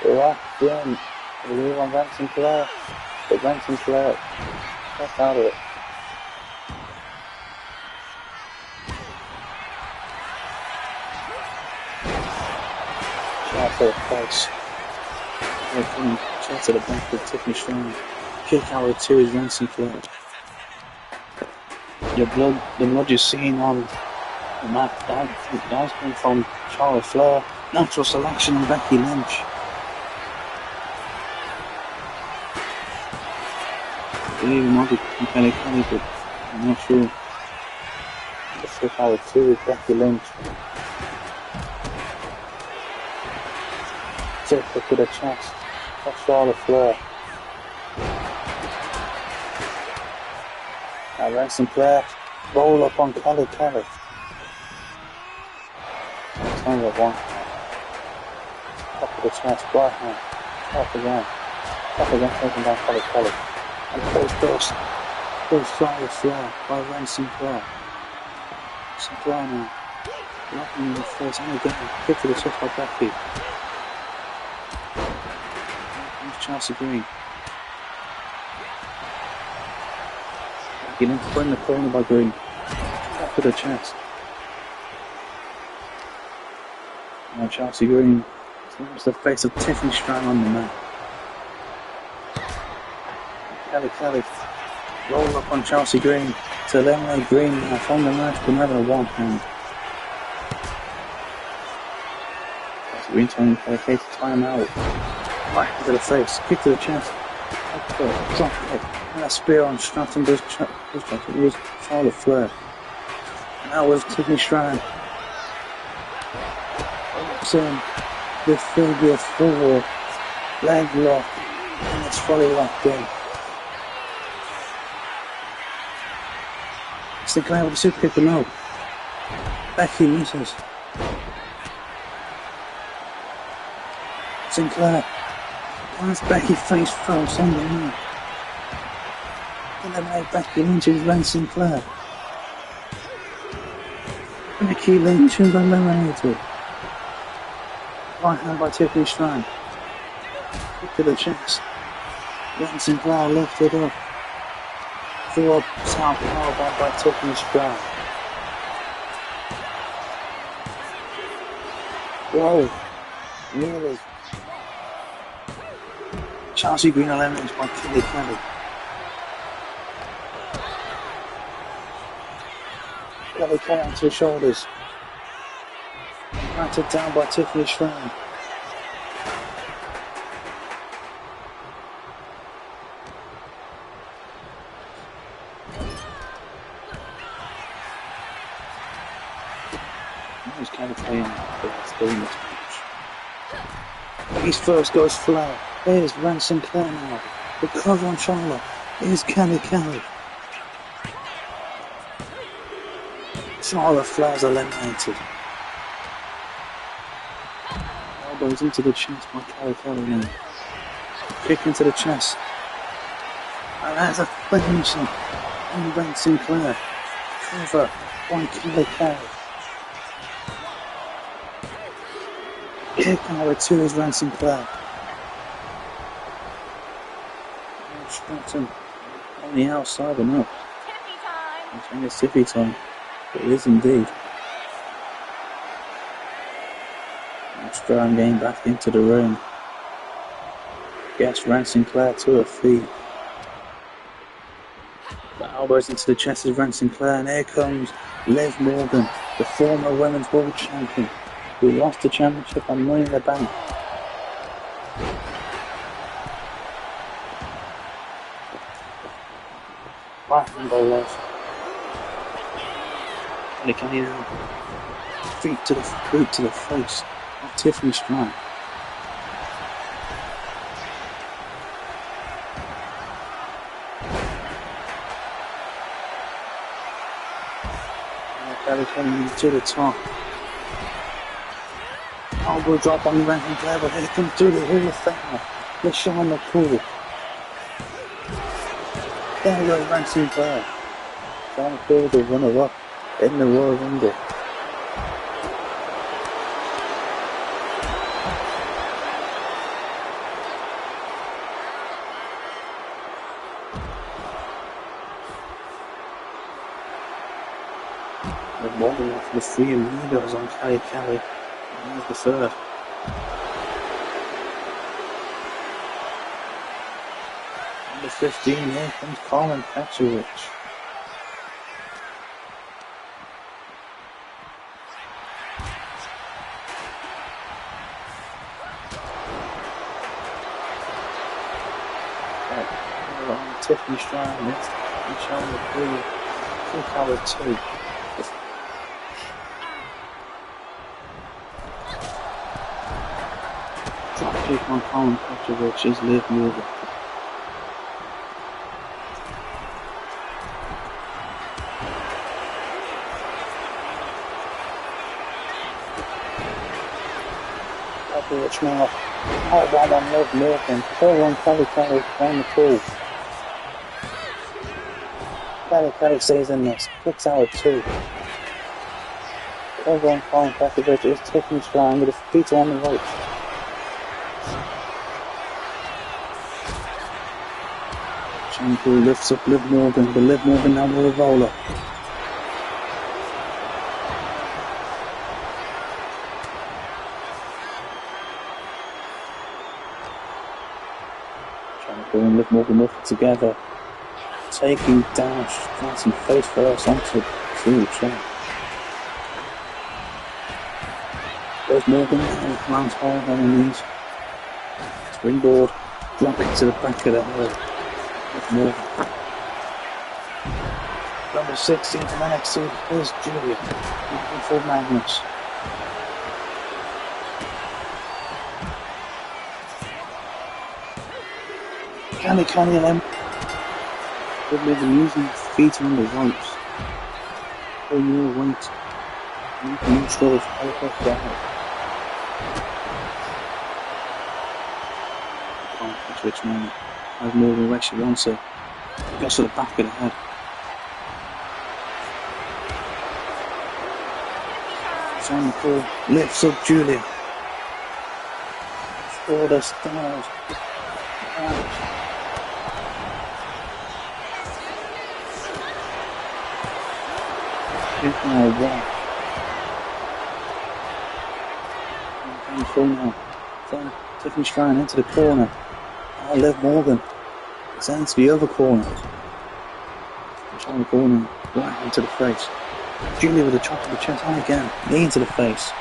A: Locked in. I believe on Wrestling Flair. But Wrestling Flair got out of it. Shot for the face. Shot to the back with Tiffany Strong. Kick out with 2 is Wrestling Flair. The blood you're seeing on the map, that's been from Charlotte Flair. Natural selection on Becky Lynch. I believe it might be from Kelly Kelly, but I'm not sure. The kick out with 2 is Becky Lynch. Tip to the chest. That's Charlotte Flair. Now Wrestling Flair. Roll up on Kelly Kelly. Turn of 1. Top of the chest. Right hand. Top again. Top again. Taking down Kelly Kelly. And face first. First Charlotte Flair by Wrestling Flair. Wrestling Flair now. Knocking in the face. And again. Kick to the chest by Becky. Chelsea Green. Becky Lynch put in the corner by Green. Back to the chest. Now Chelsea Green slams the face of Tiffany Strong on the mat. Kelly roll up on Chelsea Green to eliminate Green now from the match, but never a 1 hand. Chelsea Green telling Kelly Kelly to time out. Back into the face, kick to the chest, drop kick, and a spear on Stratton was Charlotte Flair. Now with Tiffany Strand. The figure 4, leg lock, and it's fully locked in. Sinclair with a super kick, but no. Becky misses. Sinclair. As Becky face first on the mat. Eliminate Becky Lynch is Wrestling Flair. Becky Lynch is eliminated. Right hand by Tiffany Strand. Kick to the chest. Wrestling Flair lifted up. Threw up south powerbomb by Tiffany Strand. Whoa. Really? Chelsea Green eliminated by Kelly Kelly. Kelly Kelly onto his shoulders. Battered down by Tiffany Strand. Where's Kelly Kelly in this match? His first goes Flair. Here's Wrestling Flair now. The cover on Charlotte. Here's Kelly Kelly. Charlotte Flair's eliminated. Elbows into the chest by Kelly Kelly now. Kick into the chest. And there's a finisher on Wrestling Flair. Cover by Kelly Kelly. Kick out with 2 is Wrestling Flair. Stratton on the outside and up. I think it's tippy time. It is indeed. Strong getting back into the ring. Gets Wrestling Flair to her feet. Elbows into the chest of Ren Sinclair, and here comes Liv Morgan, the former Women's World Champion, who lost the championship on Money in the Bank. Right hand by Liv. And can you now boot to the face of Tiffany Stratton. Kelly coming to the top. Elbow drop on the Ren Sinclair, but here comes through the Hall of Famer, LaShawn McCool. There goes Ren Sinclair. LaShawn McCool, the runner-up in the Royal Rumble. The Morgan off the 3 amigos on Kelly. And there's the third. Number 15, here comes Colin Petrovich. Tiffany Stratton, Michelle McCool, kick out of 2. Drop kick on Colin Petrovich is Liv Morgan. Petrovich now, hot one on Liv Morgan, pull on Kelly on the pool. Kelly stays in this, kicks out at 2. Over on Colin Petrovich is Tiffany Stratton with a feet on the ropes. Shankle lifts up Liv Morgan, but Liv Morgan now with a roller. Shankle and Liv Morgan working together, taking down Stratton face first onto the chair. There's Morgan now, lands hard on her knees. Springboard, drop it to the back of the head. Liv Morgan. Number 16 from NXT is Julia, looking for Magnus. Kelly and him. Liv Morgan using his feet on the ropes. Pull more weight. You can control his helicopter down. Colin Petrovich now has Morgan where she wants her. Goes to the back of the head. Shawn McCool lifts up Julia. Shoulder stars. Then Tiffany Stratton into the corner. Liv Morgan sends to the other corner. Shawn McCool right into the face. Julia with a chop to the chest and again. Knee into the face.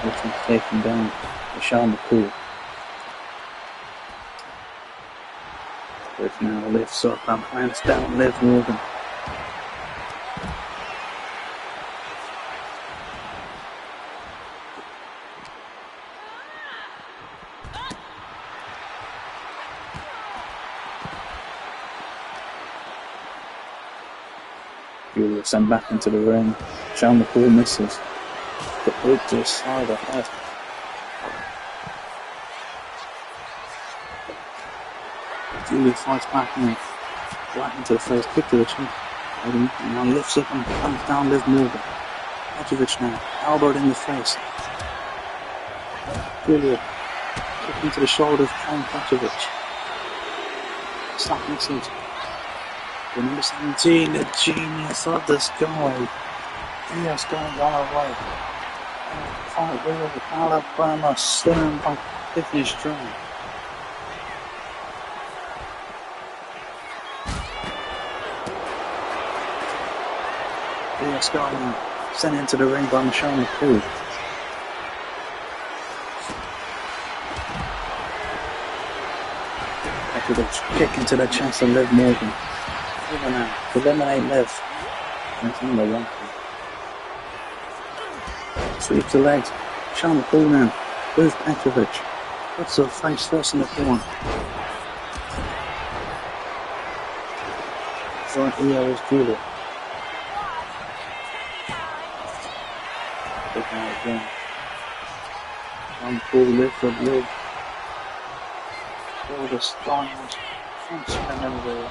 A: Looking taken down by Shawn McCool. Liv now lifts up and plants down Liv Morgan. Julia sent back into the ring. Shawn McCool misses. The hook to the side of the head. Julia fights back now. Right into the face, kick to the chin. Now lifts up and comes down Liv Morgan. Petrovich now, elbowed in the face. Julia kick into the shoulder of Colin Petrovich. Slap misses. The number 17, the genius of the sky. Just going on her way. Fight with Alabama Slam by Tiffany Stratton. Io Sky now. Sent into the ring by Michelle McCool. After the kick into the chest of Liv Morgan. Over now. To eliminate Liv. And it's on the one. Sweeps the legs. Michelle McCool now. Move Petrovic. Puts her face first in the corner. Right here is Julia. Look now again. Michelle McCool, Liv for Liv. All the styles. Can't spin everywhere.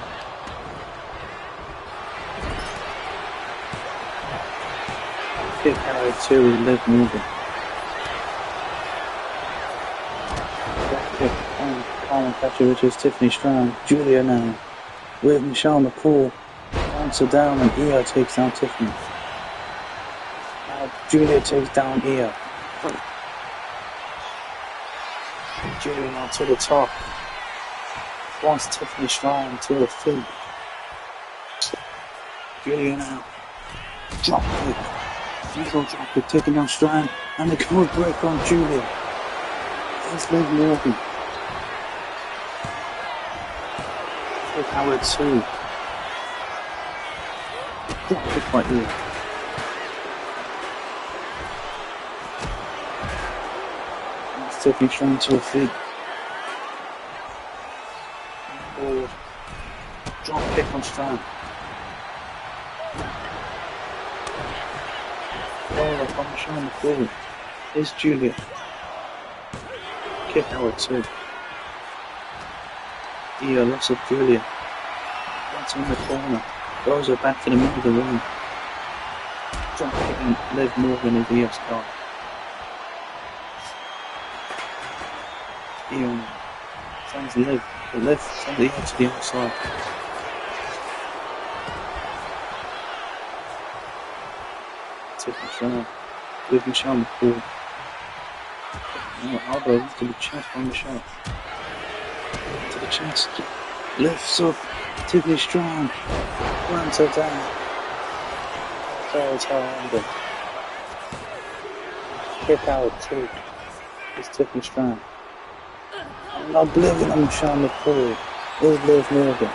A: Kick out of 2 with Liv Morgan. Carmen Petrovic's Tiffany Strong. Julia now. With Michelle McCool. Wants her down and Io takes down Tiffany. Now Julia takes down Io. Julia now to the top. Wants Tiffany Strong to her feet. Julia now. Drop kick. Little drop kick taking down Strong. And the code break on Julia. There's Liv Morgan. Kick Howard 2. Drop kick right here. And Tiffany Strong to her feet. Forward. Drop kick on Strong. Roll up on Michelle McCool. Here's Julia. Kick Howard 2. Io loss of Julia. That's in the corner. Throws her back to the middle of the ring. Drop kicking Liv Morgan into Io Sky. Io sends Liv. But Liv sends Io to the outside. Tiffany Strong with Michelle McCool. Elbow to the chest by Michelle. To the chest. Lifts up Tiffany Strong. Lands her down. Fails her under. Kick out 2. It's Tiffany Strong. And oblivion on Michelle McCool. Is Liv Morgan.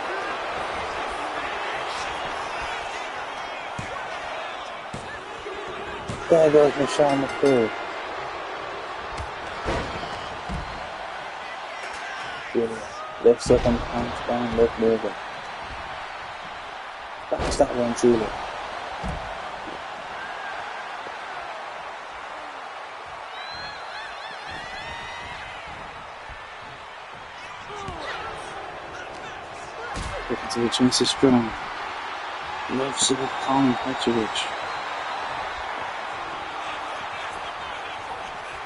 A: There goes Michelle McCool. Julia lifts up and counts down Liv Morgan. That's that one, Julia. Looking to the chance of Strong. Loves it with Carmen Petrovic.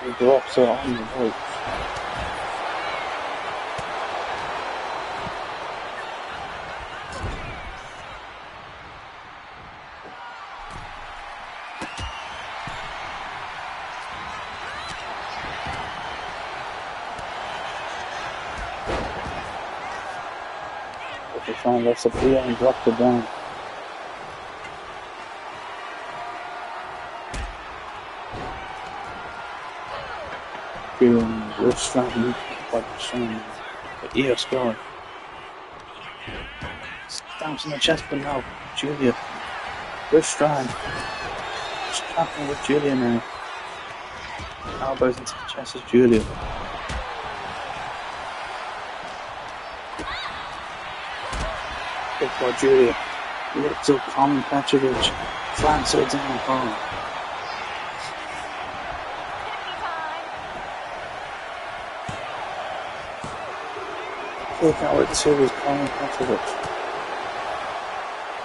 A: He drops her on the ropes. But they found that Sophia and dropped her down. Real strong by the sun. But Io Sky stamps in the chest, but now Julia. Real strong. Strapping with Julia now. Elbows into the chest of Julia. Kick by Julia. Lifts up Carmen Petrovic. Slams her down hard. Kick out at 2 is Carmen Petrovic.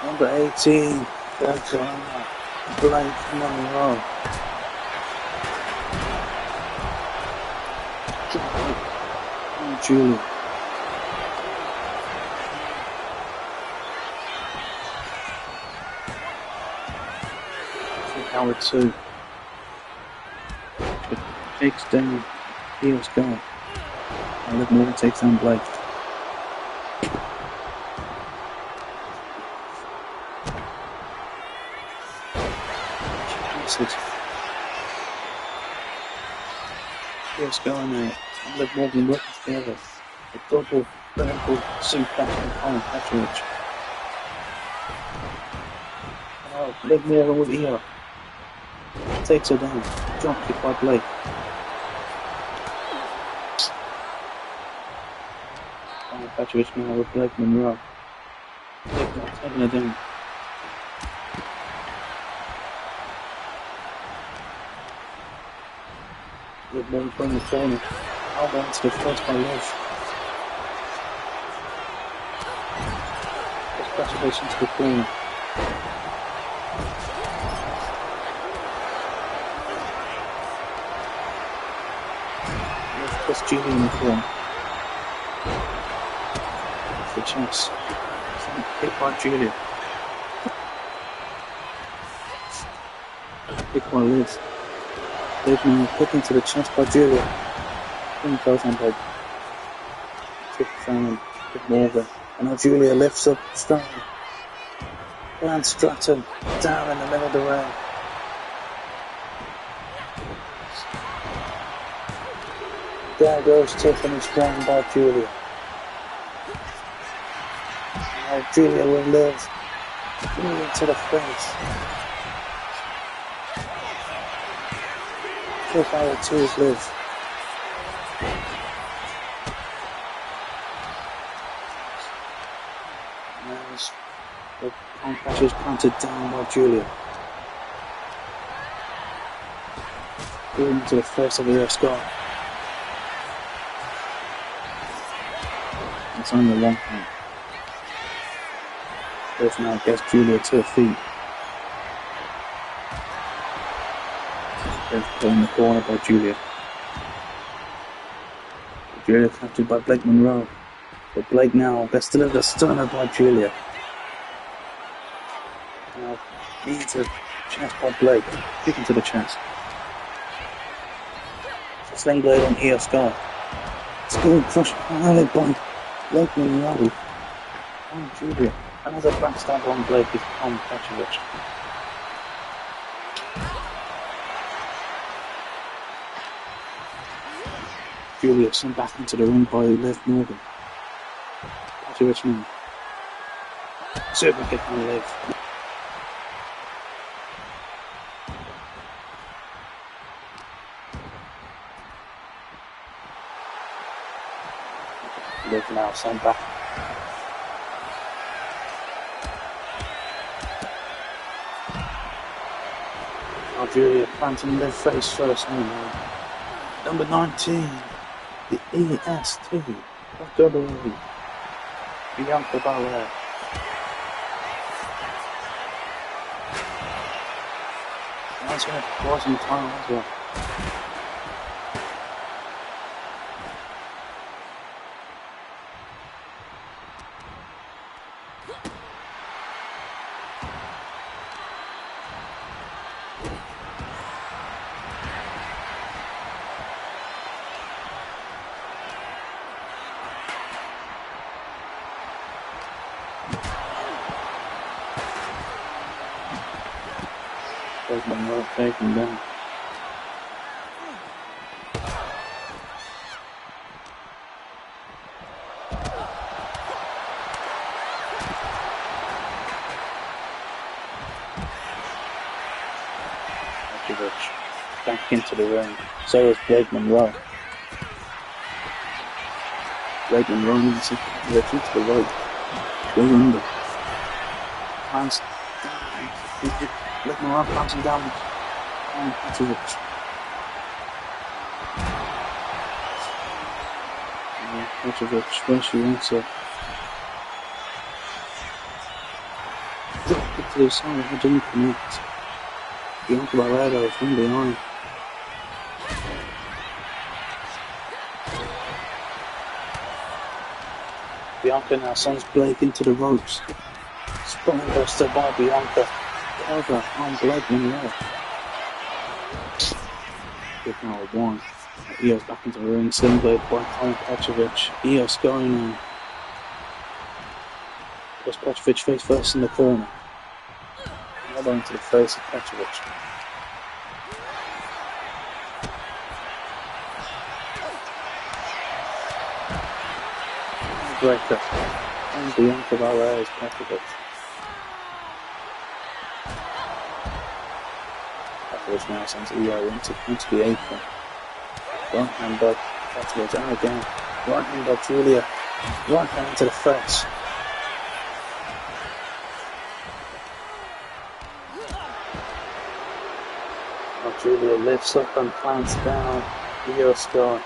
A: Number 18, Blake Monroe. And Julie. Kick out at 2. It takes down Io Sky. And Liv Morgan takes down Blake. contested. Here's going now. And Liv Morgan working together. A double vertical suplex from Colin Petrovich. Oh, Liv Morgan with Io. Takes her down. Drop kick by Blake. Colin Petrovich now with Blake Monroe. Blake now taking her down. Liv Morgan from the corner. Elbow into the face by Liv. Petrovich into the corner. Liv puts Julia in the corner. The chance. Hit by Julia. Hit by Liv. Liv now put into the chest by Julia. Then goes on by Trick Fan with Morgan. And now Julia lifts up strong. Lands Stratton down in the middle of the ring. There goes Tiffany Strong by Julia. Now Julia will live into the face. 4/2's Liv. The contract is planted down by Julia. Going into the face of the Scott. It's only one point. Liv now gets Julia to her feet. Liv put in the corner by Julia. Julia captured by Blake Monroe. But Blake now gets delivered a stunner by Julia. Now, knee to the chest by Blake. Kick into the chest. Sling blade on Io Sky. Skull crush piled by Blake Monroe. On Julia. Another backstab on Blake is Colin Petrovich. Julia sent back into the ring by Liv Morgan. Petrovich now. Super kick on Liv. Liv now sent back. Now Julia planting Liv face first now. Number 19, the EST of WWE. Bianca Belair. That's going to cause some time as well. There's Monroe taking down. Petrovich back into the ring. So is Blake Monroe. Blake Monroe needs to Petrovich into the right. Goes under. Hands down. Blake Monroe bouncing down on Petrovich. Petrovich, where she wants her. Drop it to the side, I didn't connect. Bianca Belair was from behind. Bianca now sends Blake into the ropes. Spinebuster by Bianca. Cover on Blake Monroe. Kick now with one. Io's back into the ring. Sling blade by Colin Petrovich. Io's going now. Puts Petrovich face first in the corner. Elbow into the face of Petrovich. Breaker. And Bianca Belair's Petrovic. Petrovic now sends EO into the apron. Right hand by Petrovic, and again. Right hand by Julia. Right hand into the face. Now Julia lifts up and plants down Io Sky.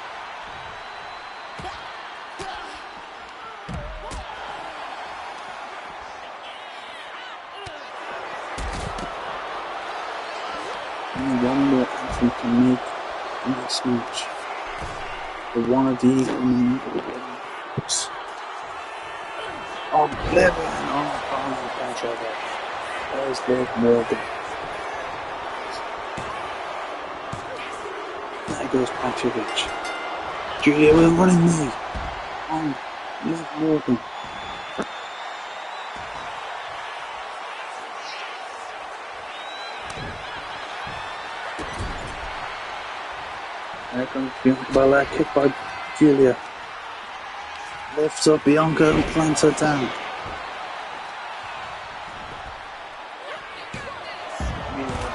A: Only one more entrant can make in this match. The one of these in the middle. Oblivion! Oh, finally, punch over. There's Liv Morgan. There goes Petrovic. Julia will running me. On Liv Morgan. There comes Bianca Belair, kick by Julia. Lifts up Bianca and plants her down.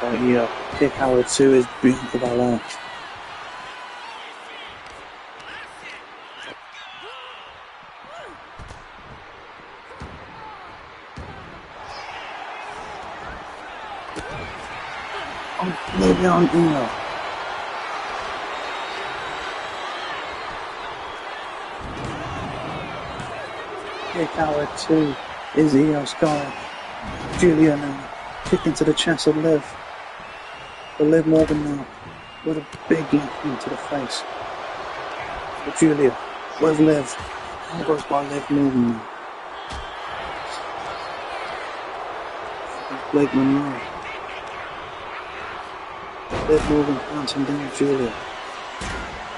A: By Io. Kick out 2 is Bianca Belair. Maybe on Io. Kick out 2 is Io Sky. Julia now. Kick into the chest of Liv. For Liv Morgan now. With a big left into the face. For Julia. With Liv. And goes by Liv Morgan now. Blake Monroe. Liv Morgan hunting down Julia.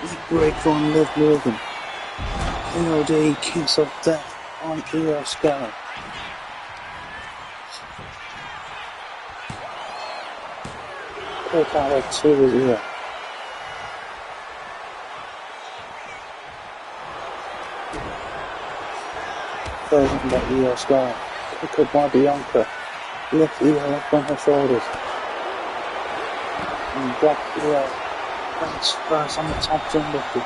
A: Big break from Liv Morgan. KOD kiss of death on Io Sky. Kick out 2 is Io. Goes on by Io Sky. Kick up by Bianca. Lift Io up on her shoulders. And drop Io. That's first on the top turnbuckle.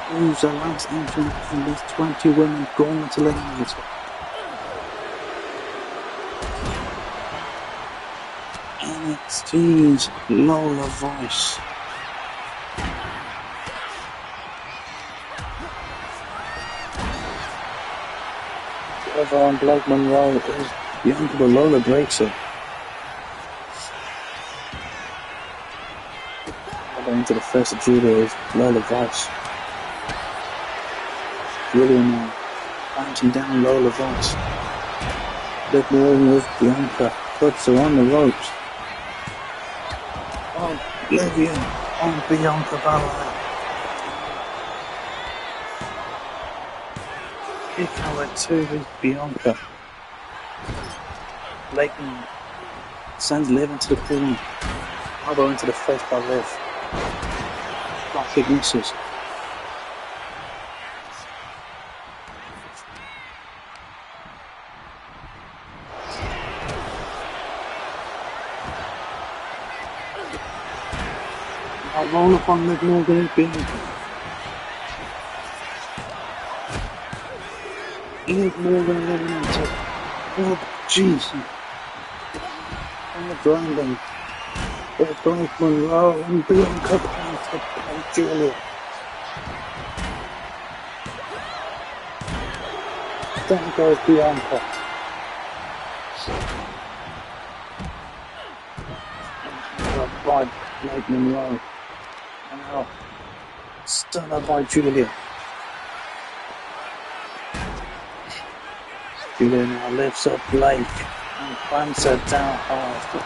A: Who's the last entrant in these 20 women going to eliminate? NXT's Lola Voice. Over on Blake Monroe is Bianca, but Lola breaks her. Into the face of Julia is Lola Voice. Julia now punching down Lola Voice. Liv Morgan with Bianca, puts her on the ropes. Oblivion on Bianca Belair. Kick out 2 is Bianca. Leighton sends Liv into the corner. Elbow into the face by Liv. Drop kick misses. I'll roll up on Liv Morgan and Bianca. Liv Morgan eliminated. Oh, jeez. On the grinding. With Blake Monroe and Bianca planted by Julia. Then goes Bianca. By Blake Monroe. And now stunner by Julia. Julia now lifts up Blake and plants her down hard.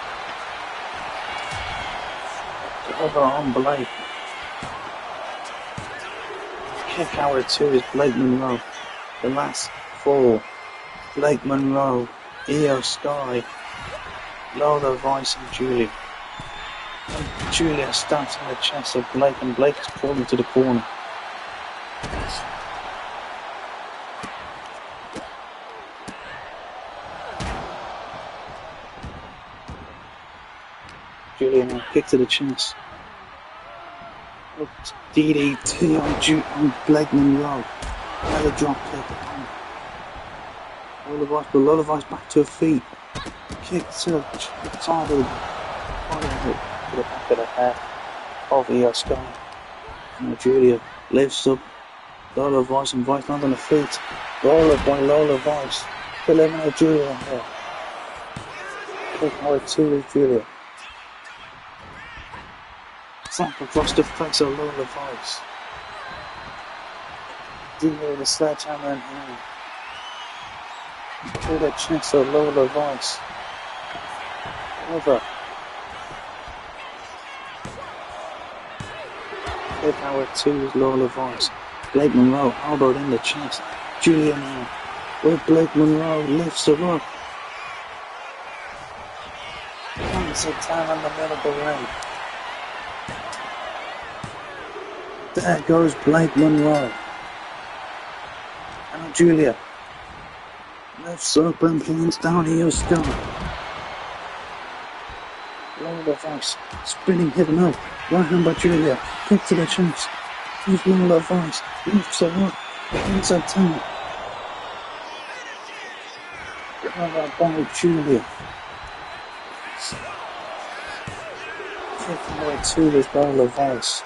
A: Over on Blake. Kick out 2 is Blake Monroe. The last 4. Blake Monroe, Io Sky, Lola Voice and Julia. And Julia stamps on the chest of Blake and Blake is pulled into the corner. Julia now, kick to the chest. DDT on Blake Monroe. Another drop kick. Lola Vice back to her feet. Kick to the side of the body, to the back of the head of Io Sky. Now Julia lifts up Lola Vice and Vice lands on the feet. Roller by Lola Vice to eliminate Julia here. Kick number 2 is Julia. Slap across the face of Lola Vice. Julia with a sledgehammer in hand. To the chest of Lola Vice. Over. Kick number 2 is Lola Vice. Blake Monroe elbowed in the chest. Julia now with Blake Monroe lifts her up. Plants her down in the middle of the ring. There goes Blake Monroe. And Julia lifts up and plants down Io Sky. Lola Vice spinning hit now. Right hand by Julia. Kick to the chest. Here's Lola Vice. Lifts her up. Plants her down. Cover by Julia. Kick number 2 is Lola Vice.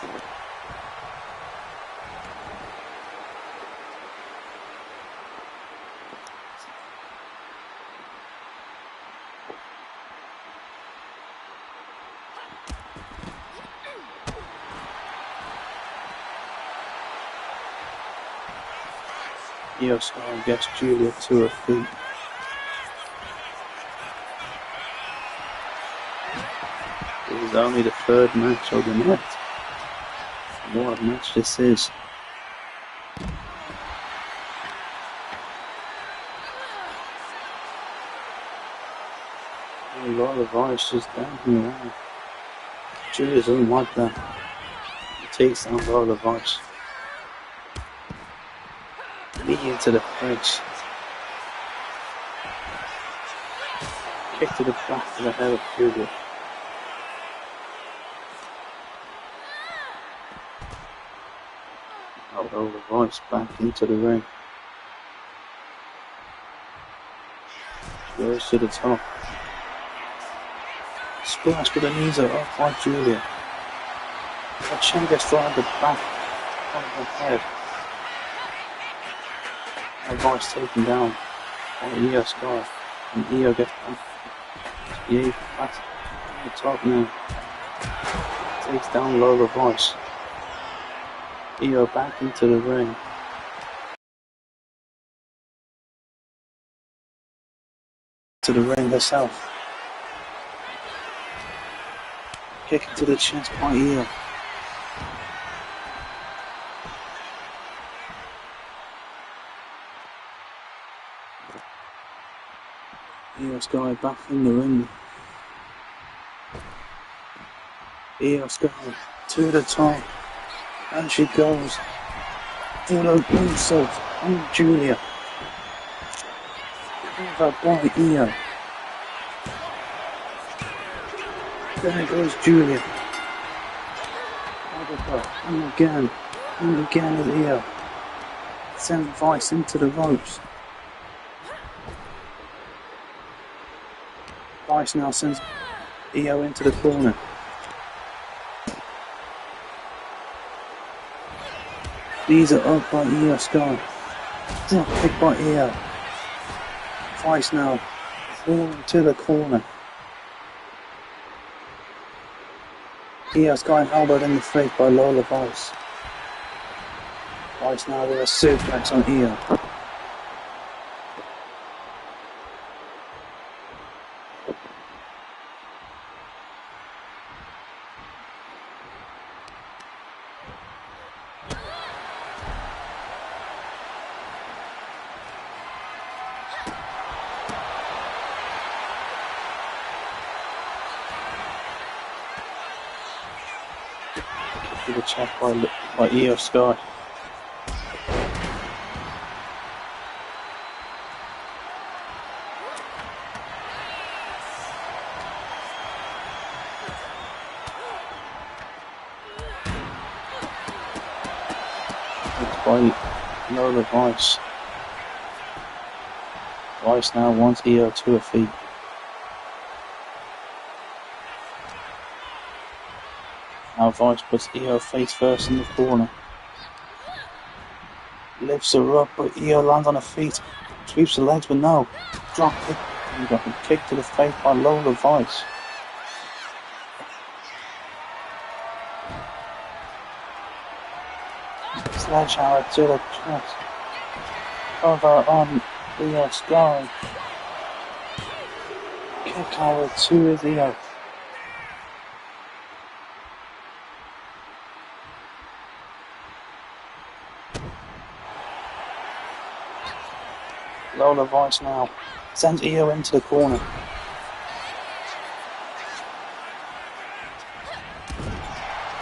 A: Io Sky gets Julia to her feet. This is only the 3rd match of the night. What a match this is. A lot of ice just down here now. Julia doesn't like that. He takes down a lot of ice. Knee into the face. Kick to the back of the head of Julia. I'll roll the Vice back into the ring. Goes to the top. Splash with the knees are up by Julia. Her chin gets right at the back of her head. Her Vice taken down by Io Sky. And Io gets back. Yeah, back on the top now. Takes down Lola Vice. Io back into the ring. To the ring herself. Kick into the chest by Io. Io Sky back in the ring. Io Sky to the top. And she goes to the moonsault on Julia. Covered by Io. There goes Julia. And again is Io. Sends Vice into the ropes. Vice now sends Io into the corner. These are up by Io Sky. Drop kick by Io. Vice now falling to the corner. Io Sky elbowed in the face by Lola Vice. Vice now with a suplex on Io. To the chest by Io Sky. by Lola Vice. Vice now wants Io to her feet. Now Vice puts Io face first in the corner. Lifts her up, but Io lands on her feet. Sweeps the legs, but no. Drop kick. And got a kick to the face by Lola Vice. Sledgehammer to the chest. Cover on Io Sky. Kick over to his Io. Lola Vice now sends Io into the corner.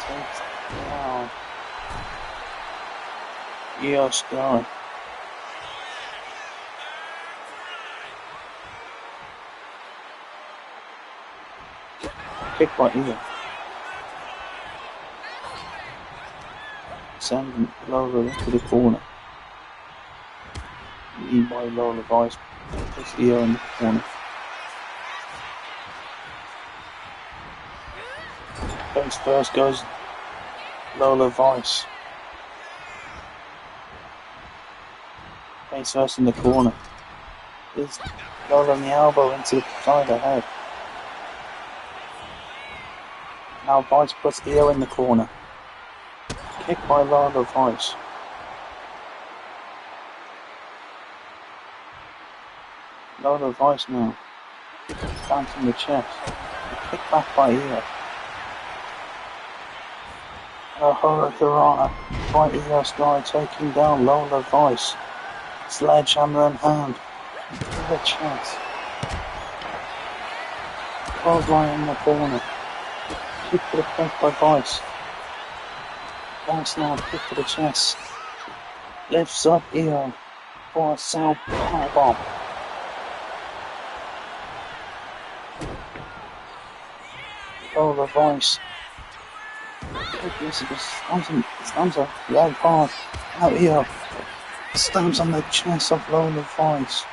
A: Takes down Io Sky. Kick by Io. Sending Lola into the corner. Knee by Lola Vice. Puts Io in the corner. Face first goes Lola Vice. Face first in the corner. There's Lola on the elbow into the side of the head. Now Vice puts Io in the corner. Kick by Lola Vice. Lola Vice now. Stamps in the chest. A kick back by Io. A hurricane by Io Sky taking down Lola Vice. Sledgehammer in hand. To the chest. Clothesline in the corner. Kick to the face by Vice. Vice now kick to the chest. Lifts up Io for a sound powerbomb. Lola Vice. Stamps her leg hard. Now Io stamps on the chest of Lola Vice.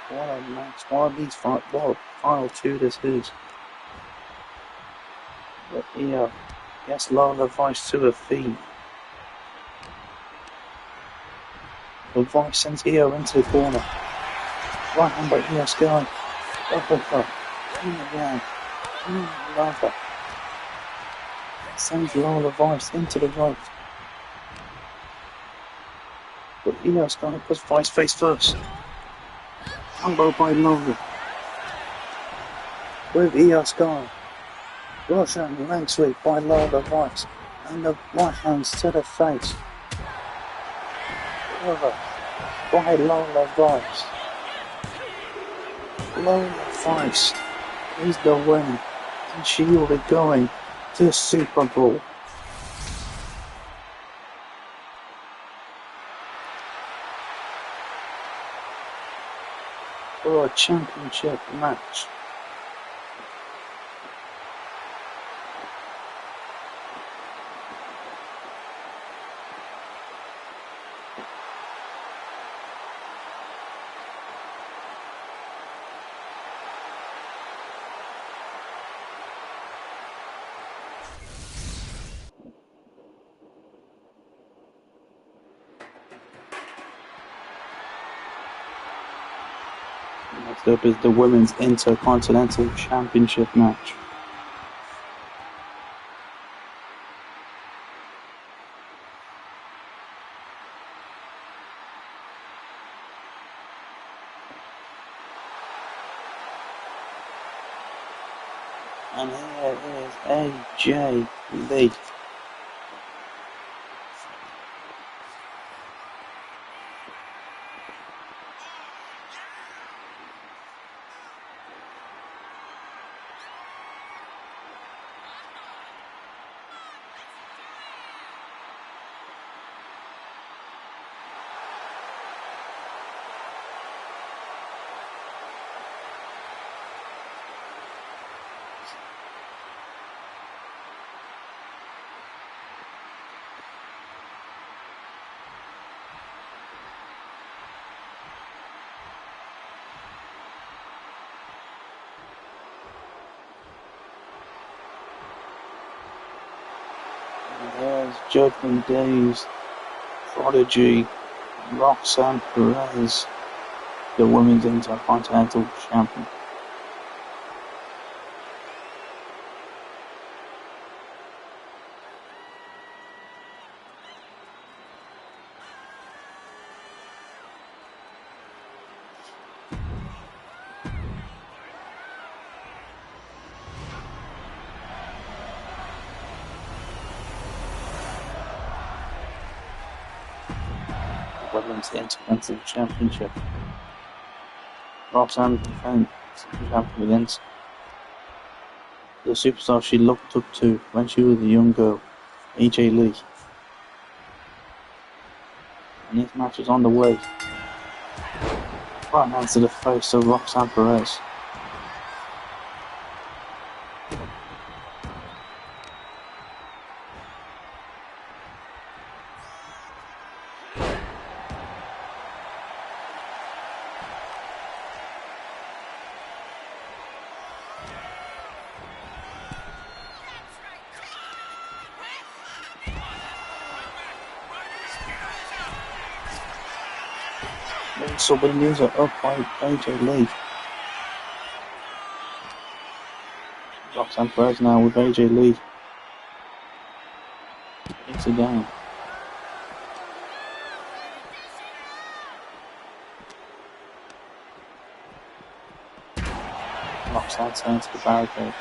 A: What a match. What a these final two this is. But Io gets Lola Vice to her feet. The Vice sends Io into the corner. Right hand by Io Sky. Uppercut. Again. Lava. Sends Lola Vice into the right. But Io Sky puts Vice face first. Combo by Lola. With Io Sky. Russian leg sweep by Lola Vice. And the right hands to the face. Cover by Lola Vice. Lola Vice is the winner, and she will be going to the Super Bowl. For a championship match. Next up is the Women's Intercontinental Championship match. And here is AJ Lee. Judgment Day's prodigy, Roxanne Perez, the Women's Intercontinental Champion. Women's Intercontinental Championship. Roxanne defends champion against the superstar she looked up to when she was a young girl, AJ Lee. And this match is on the way. Right hands to the face of Roxanne Perez. Submarines are up by AJ Lee. Roxanne Perez now with AJ Lee. Takes it down. Roxanne turns to the barricade.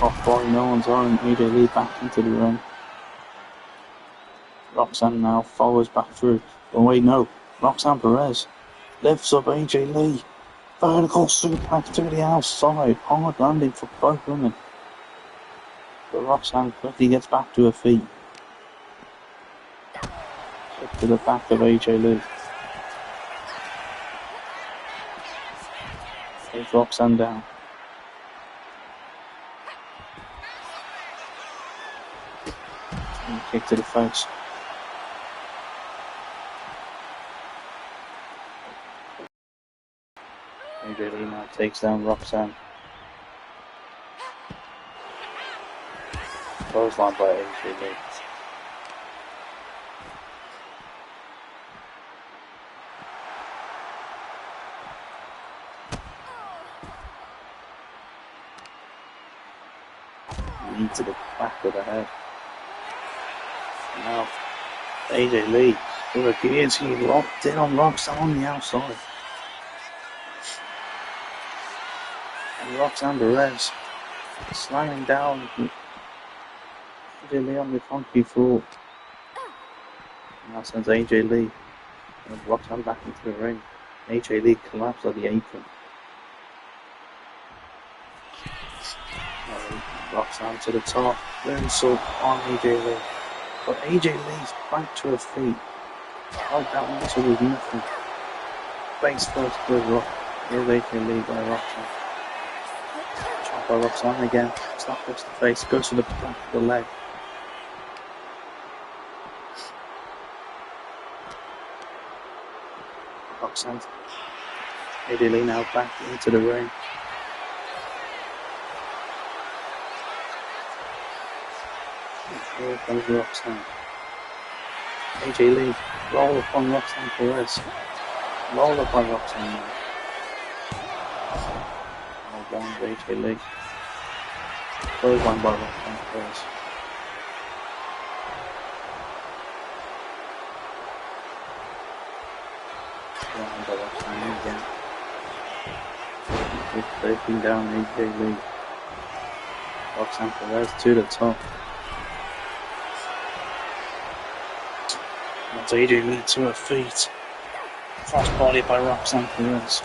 A: Off boy, no one's on, AJ Lee back into the ring. Roxanne now follows back through. Oh wait, no. Roxanne Perez lifts up AJ Lee. Vertical suplex to the outside. Hard landing for both women. But Roxanne quickly gets back to her feet. Up to the back of AJ Lee. Takes Roxanne down. Kick to the face. AJ Lee now takes down Roxanne. Clothesline by AJ Lee. Knee to the back of the head. Now, AJ Lee with a guillotine locked in on Roxanne on the outside. And Roxanne Perez slamming down AJ Lee on the concrete floor. Now sends AJ Lee and Roxanne back into the ring. AJ Lee collapsed on the apron. Roxanne to the top, moonsault on AJ Lee. But AJ Lee's back to her feet. Like that muscle was nothing. Face first with Rock. Here's AJ Lee by Roxanne. Chop by Roxanne again. Slap across the face. Goes to the back of the leg. Roxanne. AJ Lee now back into the ring. Here comes Roxanne. AJ Lee, roll upon Roxanne Perez. Roll upon Roxanne now. All down to AJ Lee. Clothesline by Roxanne Perez. Clothesline by Roxanne again. Keep taking down AJ Lee. Roxanne Perez to the top. That's AJ Lee to her feet. Cross body by Roxanne Perez.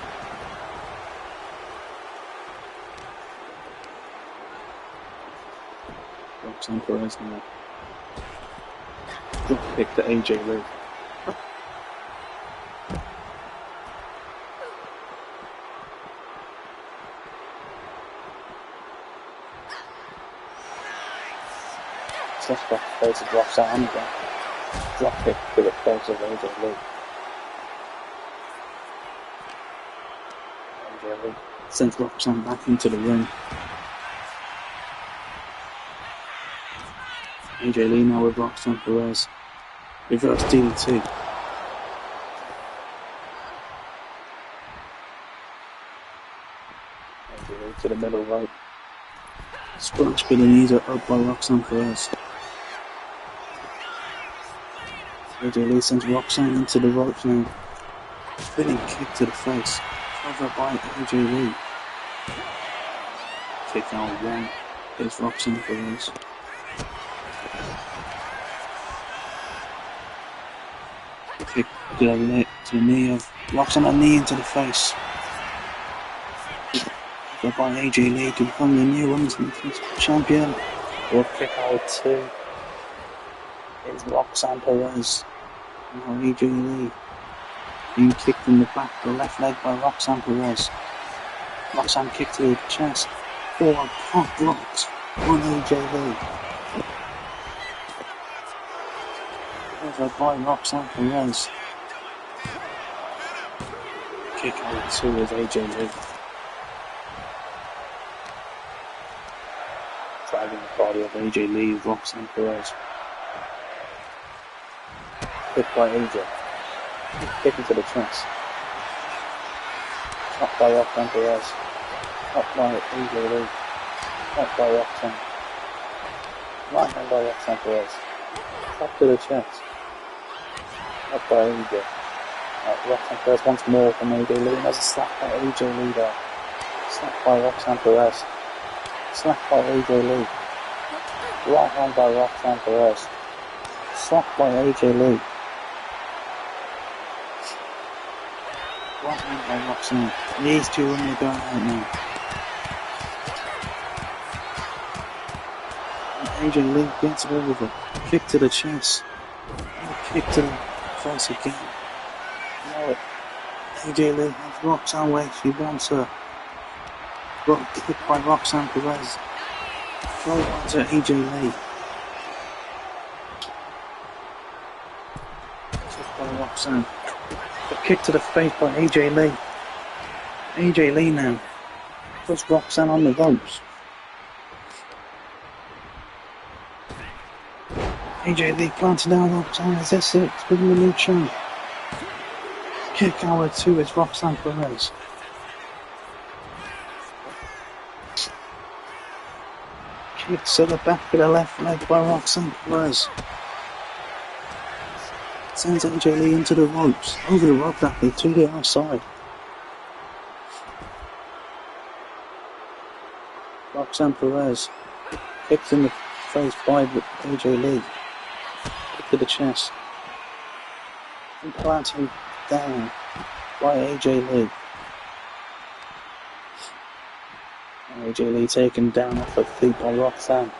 A: Roxanne Perez now. Good kick to AJ Lee. face, let's go to face of Roxanne again. Drop kick to the face of AJ Lee. AJ Lee sends Roxanne back into the ring. AJ Lee now with Roxanne Perez. Reverse DDT. AJ Lee to the middle rope. Splash with the knees are up by Roxanne Perez. AJ Lee sends Roxanne into the ropes now. Spinning kick to the face. Covered by AJ Lee. Kick out one. Here's Roxanne Perez. Kick to the knee of Roxanne, a knee into the face. Covered by AJ Lee to become the new Women's Champion. Or kick out two. Is Roxanne Perez. Now AJ Lee being kicked in the back of the left leg by Roxanne Perez. Roxanne kick to the chest. 4 hot blocks on AJ Lee. Covered by Roxanne Perez. Kick out 2 with AJ Lee. Dragging the body of AJ Lee with Roxanne Perez. Kick by AJ. Kick into the chest. Shot by Roxanne Perez. Shot by AJ Lee. Shot by Roxanne. Right hand by Roxanne Perez. Shot to the chest. Shot by AJ. Roxanne Perez once more from AJ Lee. And there's a slap by AJ Lee there. Slap by Roxanne Perez. Slap by AJ Lee. Right hand by Roxanne Perez. Slap by AJ Lee. Right hand by Roxanne. These two women are going out now. And AJ Lee gets over. Kick to the chest. And a kick to the face again. Now AJ Lee has Roxanne where she wants her. But kick by Roxanne Perez. Throw onto AJ Lee. Kick by Roxanne. A kick to the face by AJ Lee. AJ Lee now puts Roxanne on the ropes. AJ Lee planted down Roxanne. Is this it? It's been the new champ. Kick out 2 is Roxanne Perez. Kick to the back of the left leg by Roxanne Perez. Sends AJ Lee into the ropes. Over the rope actually to the outside. Roxanne Perez. Kicked in the face by AJ Lee. Kick to the chest. And planting down by AJ Lee. AJ Lee taken down off her feet by Roxanne.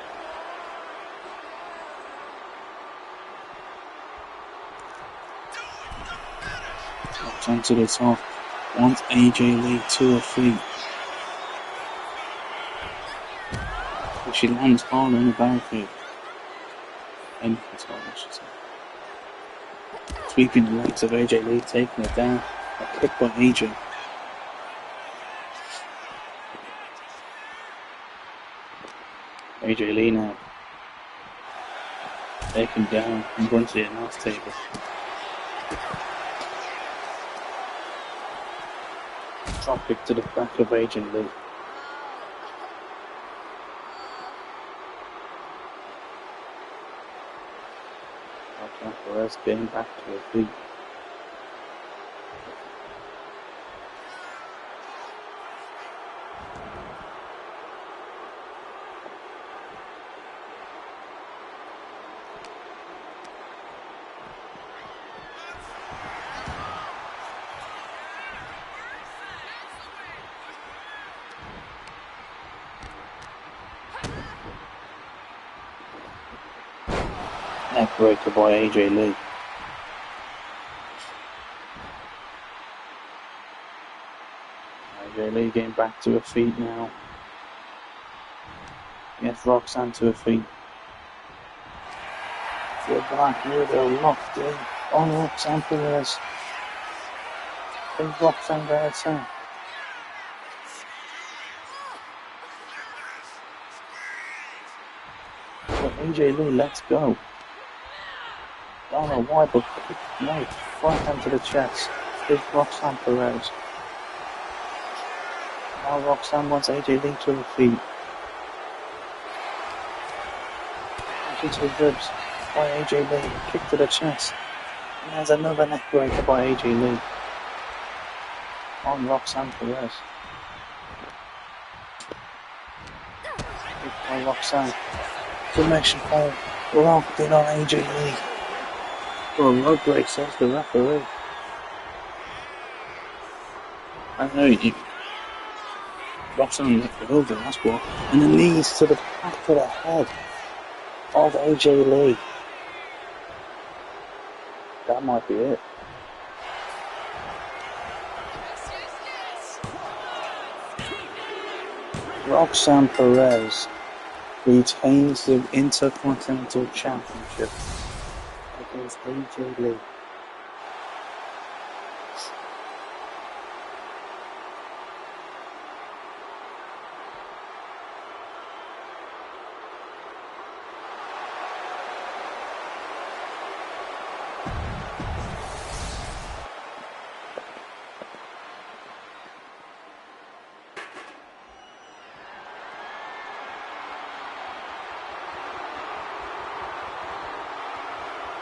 A: Roxanne to the top. Wants AJ Lee to her feet. But she lands hard on the barricade. And it's hard, I should say. Sweeping the legs of AJ Lee, taking it down. A kick by AJ. AJ Lee now taken down in front of the announce table. Drop kick to the back of AJ Lee. Roxanne Perez getting back to her feet. Neckbreaker by AJ Lee. AJ Lee getting back to her feet now. Gets Roxanne to her feet. the back with a locked in on Roxanne Perez. Is Roxanne there too? So AJ Lee, let's go. Don't know why, but no, right hand to the chest. Is Roxanne Perez. Now Roxanne wants AJ Lee to her feet. Into the ribs by AJ Lee. Kick to the chest. And there's another neck breaker by AJ Lee. On Roxanne Perez. Kick by Roxanne. Submission hold. Locked in on AJ Lee. Well, road break, says the referee. I know you. Roxanne left the over, that's what. And the knees to the back of the head of AJ Lee. That might be it. Roxanne Perez retains the Intercontinental Championship against AJ Lee.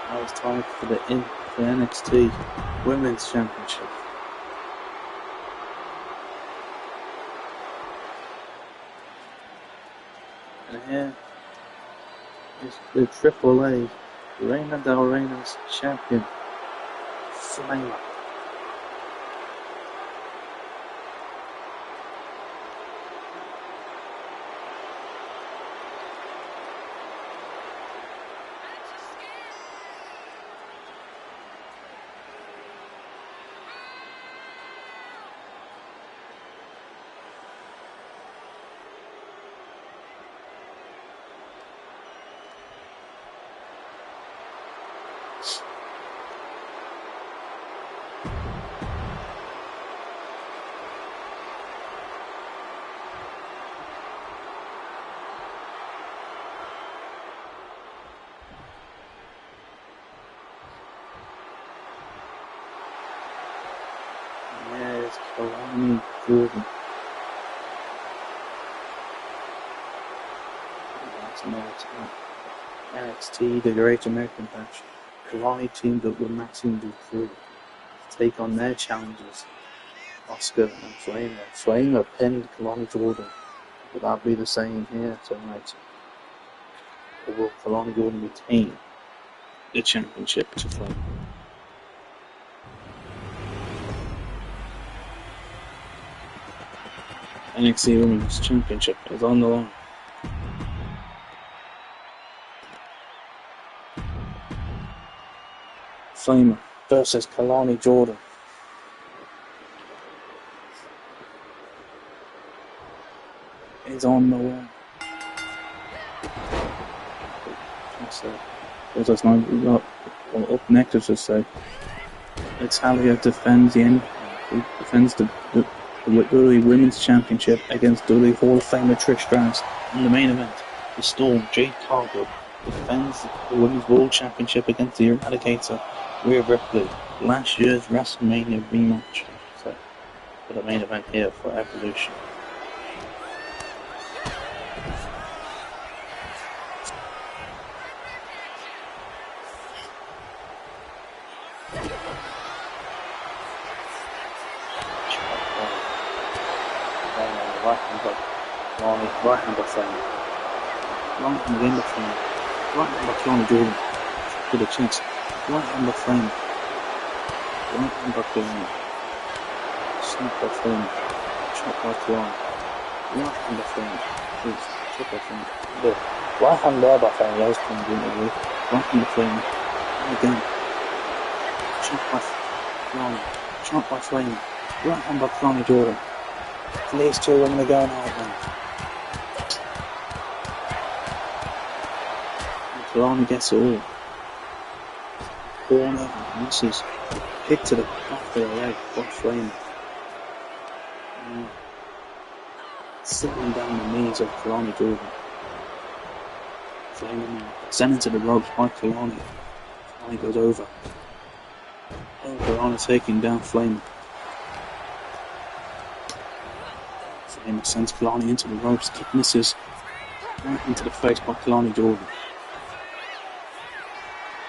A: Now it's time for the NXT Women's Championship. And here is the AAA Reina Del Reyna's champion, Flamer. Yes, Kalani Jordan. That's not NXT, the Great American Bash. Kalani teamed up with Maxine Dupree to take on their challengers, Oscar and Flamer. Flamer pinned Kalani Jordan. Will that be the same here tonight? Or will Kalani Jordan retain the championship to Flamer? NXT Women's Championship is on the line. Flamer versus Kalani Jordan. Is on the way. Up next, I should say, Natalya defends the WWE Women's Championship against WWE Hall of Famer Trish Stratus. In the main event, the Storm, Jade Cargill, defends the Women's World Championship against the Eradicator, Rhea Ripley. Last year's WrestleMania rematch. So, for the main event here for Evolution. Right hand by Flamer. Right hand again by Flamer. Right hand by Kalani Jordan. To the chest. Right hand by Flamer. Right hand by Flamer. Snap by Flamer. Chop by Kalani. Right hand by Flamer. Please. Chop by Flamer. Look. Right hand there by Flamer. That was kind of good. Right hand by Flamer. And again. Chop by Kalani. Chop by Flamer. Right hand by Kalani Jordan. These two women are going out now. Kalani gets it all. corner, misses. Kick to the back of the leg by Flamer. Sitting down the knees of Kalani Jordan. Flamer now sent into the ropes by Kalani. Kalani goes over. Kalani taking down Flamer. Flamer sends Kalani into the ropes. Kick misses. Right into the face by Kalani Jordan.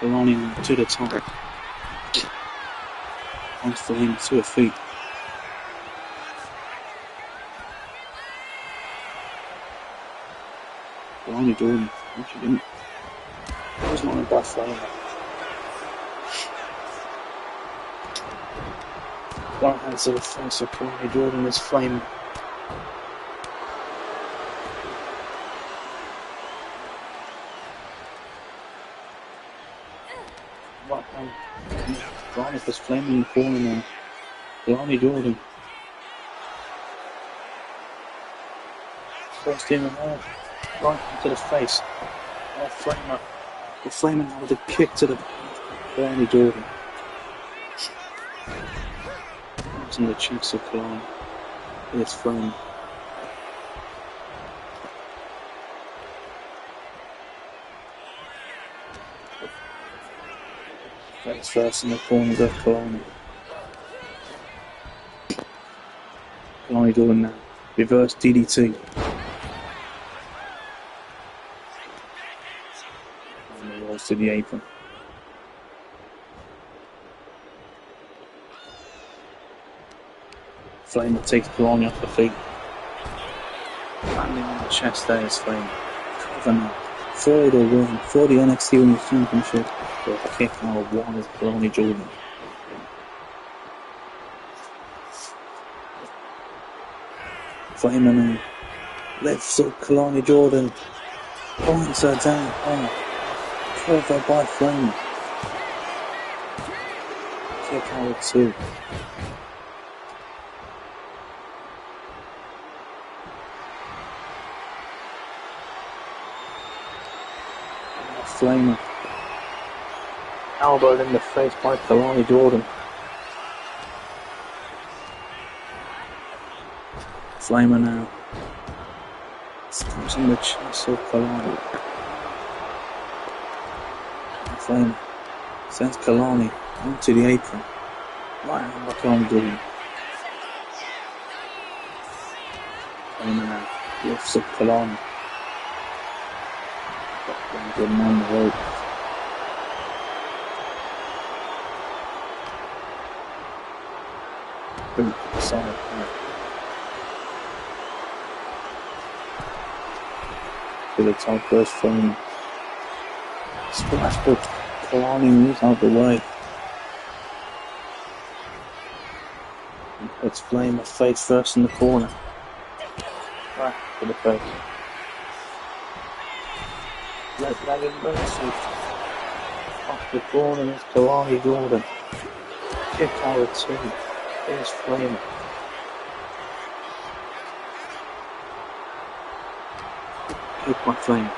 A: Kalani to the top. On Flamer to her feet. Kalani Jordan. She didn't. It was not a bad Flamer. Right hand to the face of Kalani Jordan is Flamer. Right hand. Kalani was Flamer in the corner now. Kalani Jordan. First in and out. Right hand to the face. Oh, Flamer. The Flamer now with a kick to the Kalani Jordan. In the chest of Kalani. It's Flamer. That's first in the corner of Kalani. Kalani Jordan now. Reverse DDT. And he rolls to the apron. Flamer takes Kalani off the feet. Landing on the chest there is Flamer. Cover now. For the win. For the NXT Women's Championship. But the kick out of one is Kalani Jordan. Flamer now. Lifts up Kalani Jordan. Points her down. Oh. Cover by Flamer. Kick out of two. Flamer. Elbowed in the face by Kalani Jordan. Flamer now. Stamps in the chest of Kalani. Flamer sends Kalani onto the apron. Right hand by Kalani Jordan. Flamer now lifts up Kalani. Good man the rope. Boot to the side. To the top goes Flamer. Splash, but Kalani moves out the way. And puts Flamer face first in the corner. Back to the face. Red-legged mercy. Off the corner is Kalani Jordan. Kick out of two. Here's Flamer. Kick by Flamer.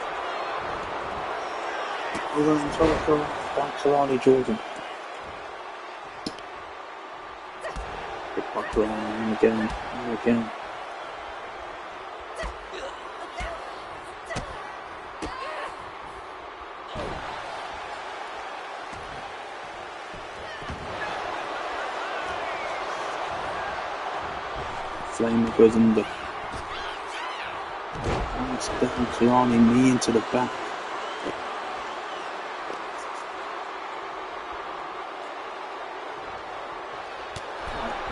A: Over and trying to go by Kalani Jordan. Kick by Kalani and again and again. Flamer goes under. Nice down Kalani, knee into the back.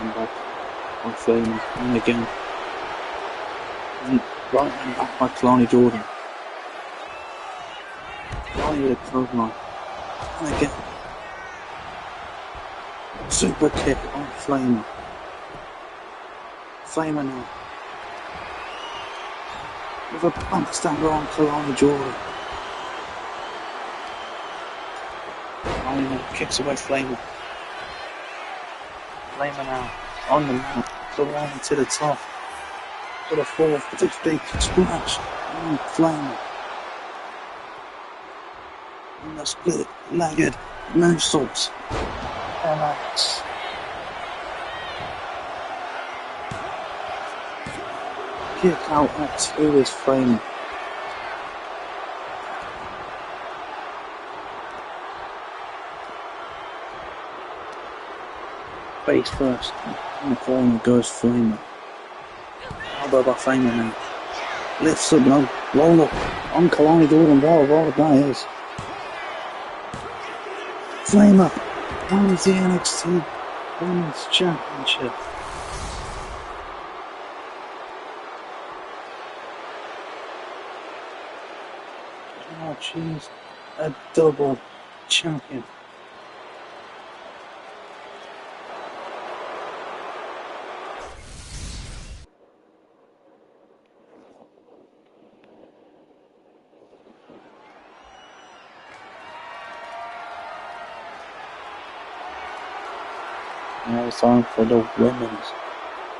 A: And back on Flamer, and again. And right hand back by Kalani Jordan. Kalani with a clothesline. And again. Super kick on Flamer. Flamer now. With a bump stander on Kalani Jordan. Kalani now kicks away Flamer. Flamer now on the mat. Kalani to the top. For the fourth, fifth big splash on Flamer. And the split legged moonsaults. Relax. Kick out at 2 is Framer. Face first. In the corner goes Framer. Elbow by Framer now. Lifts up, no. Roll up. On Kalani Jordan. What that is. Framer wins the NXT Women's Championship. Oh, she's a double champion. Now it's time for the Women's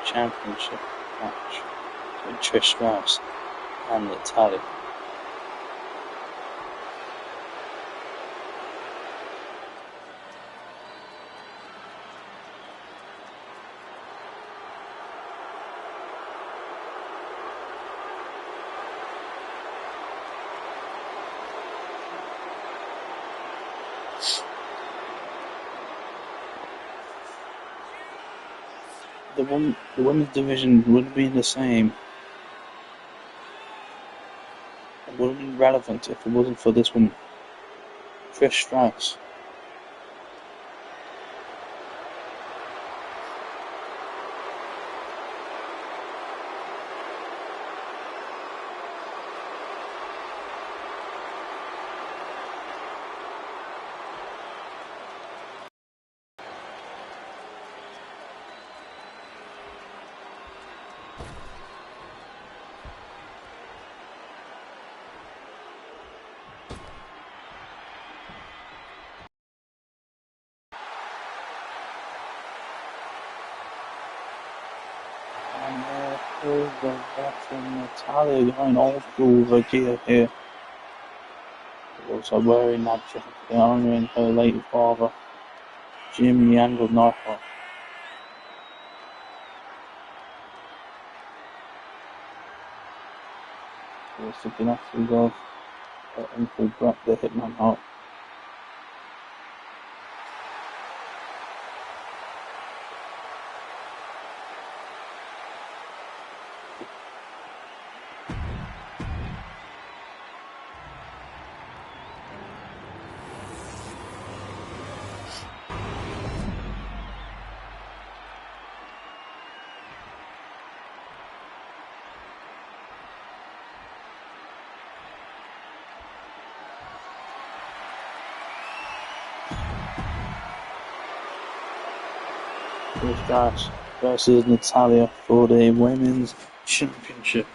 A: Championship match between Trish Stratus and Natalya. The women's division wouldn't be the same. It wouldn't be relevant if it wasn't for this woman, Trish Stratus. And there's the veteran Natalya going all through the gear here. Also wearing that jacket, honouring her late father, Jimmy Angle Nighthawk. It's the gymnastics of her Uncle Bret the Hitman Hart. Trish Stratus versus Natalya for the Women's Championship.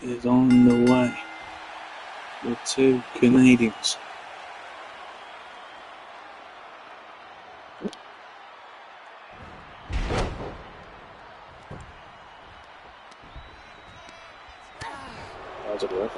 A: Is on the way with 2 Canadians. How's it work?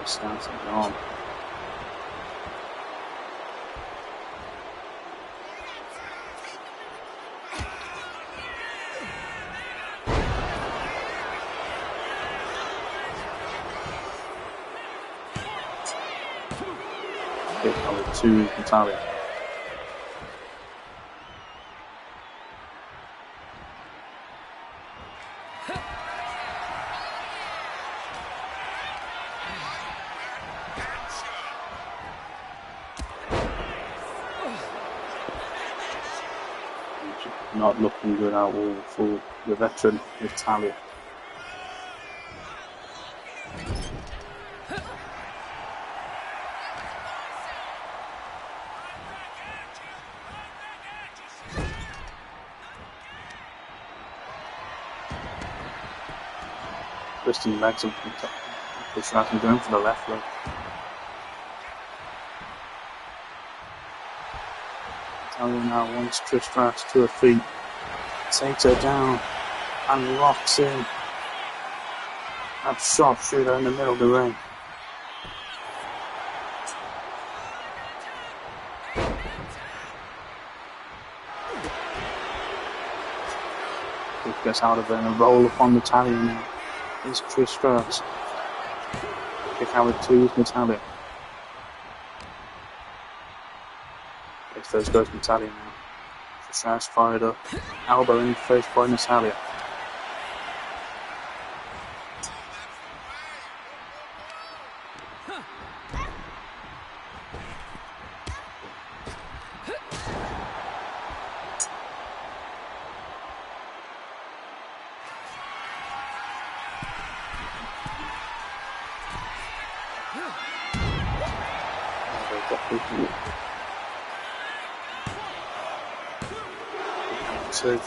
A: Starting on. Big number 2, Natalia. Not looking good at all for the veteran Natalia. Twisting legs and push right and going for the left leg. Natalia now wants Trish Stratus to her feet, takes her down and locks in. That sharpshooter in the middle of the ring. Trish gets out of it and a roll upon Natalia now. Is Trish Stratus. Kick out with 2 is Natalia. Yes, there goes Natalia now. Trish Stratus fired up. Elbow in the face by Natalia. Two.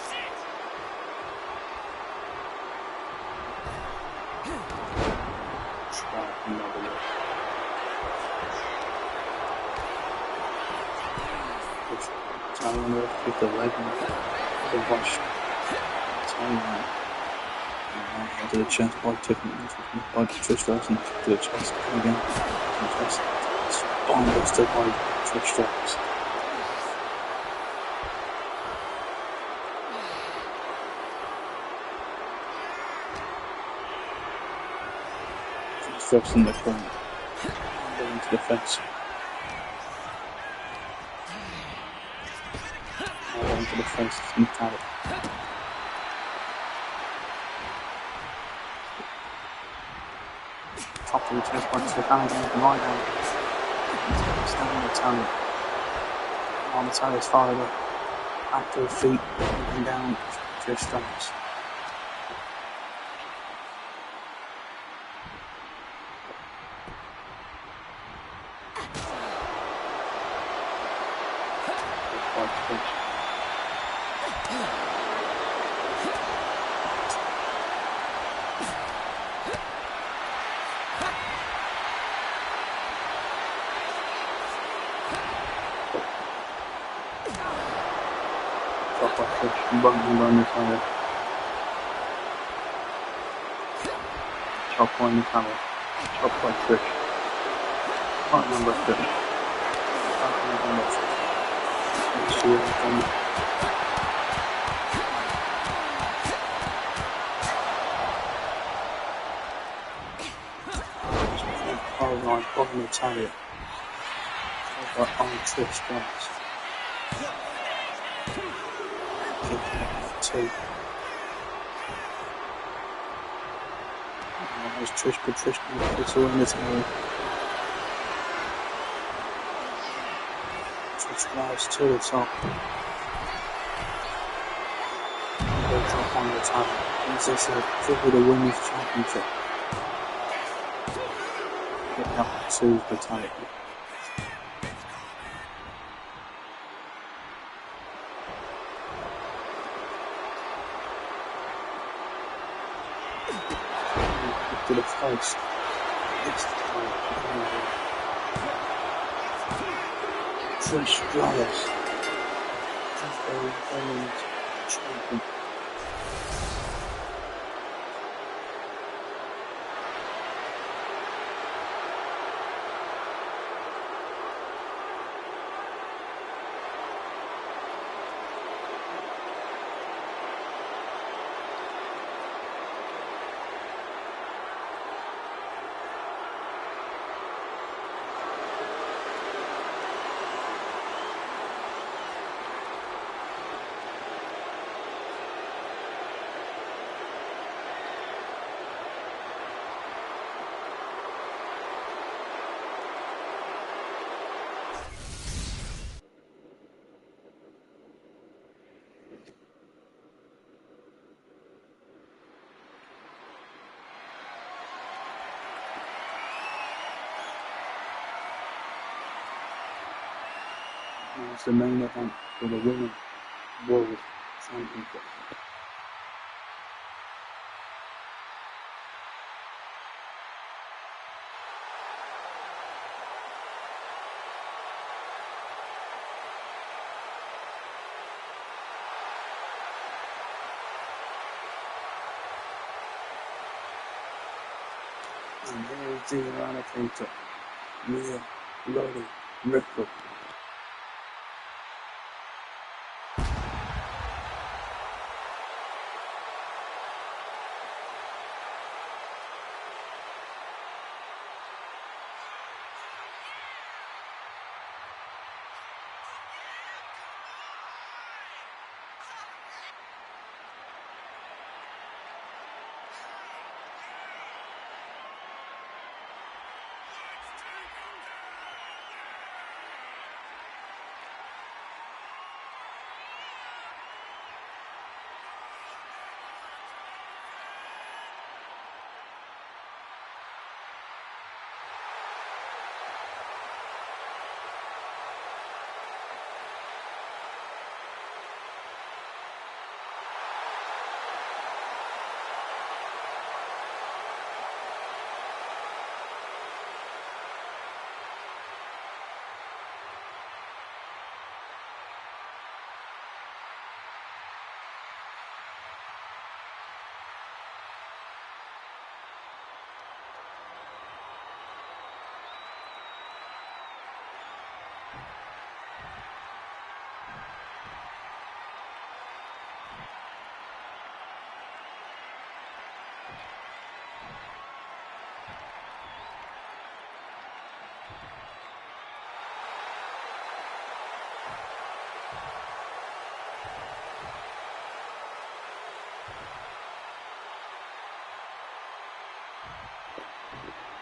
A: Kick the leg and the wash. To the chest by taking it by Trish Stratus and to the chest again. Bomb busted by Trish Stratus. Trish Stratus in the corner. Going to the fence. Going to the face of Natalia. Top of the chest by Trish Stratus and right down. Standing Natalia. While Natalia's fired up. Back to her feet, and down Trish Stratus. Chop by Natalia. Chop by Trish. Right number 3. Right number 3. Let's see what we've done. Right by Natalia. Right on Trish Stratus. Kick 2. There's Trish, but Trish puts her in the tower. Trish drives to the top. They drop on the tower. This is for the women's championship. Get up to Britannia. To the face. This time, fresh flowers. Raspberry almond chocolate. It's the main event for the Women's World Championship. And here is the eradicator, Rhea Lolly Ripple.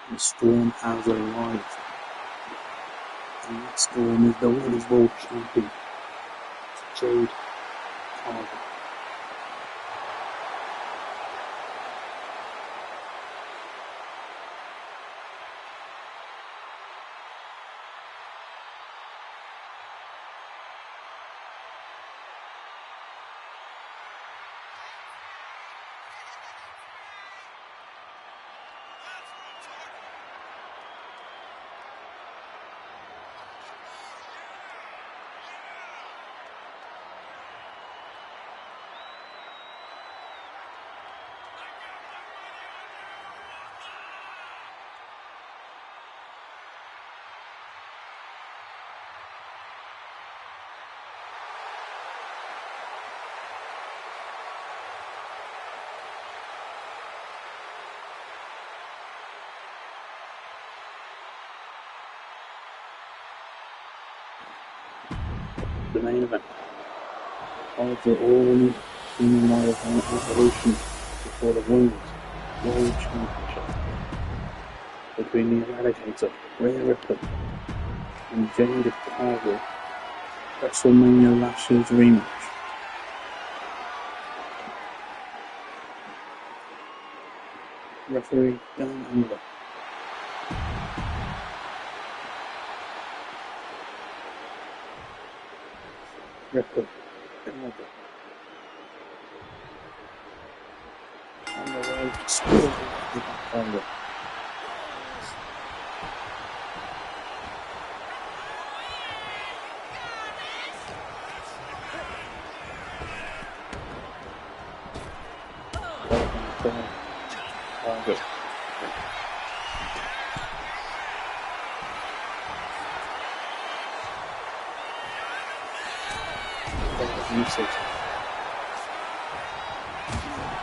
A: The storm has arrived. And that storm is the Women's World Champion, Jade Cargill. The main event of the all female marathon evolution before the Women's World Championship between the Eradicator, Rhea Ripley, and Jade Cargill. WrestleMania last year's rematch. Referee Dan Angler. Ripley, Cargill. On the way Still the back target. Target. Usage.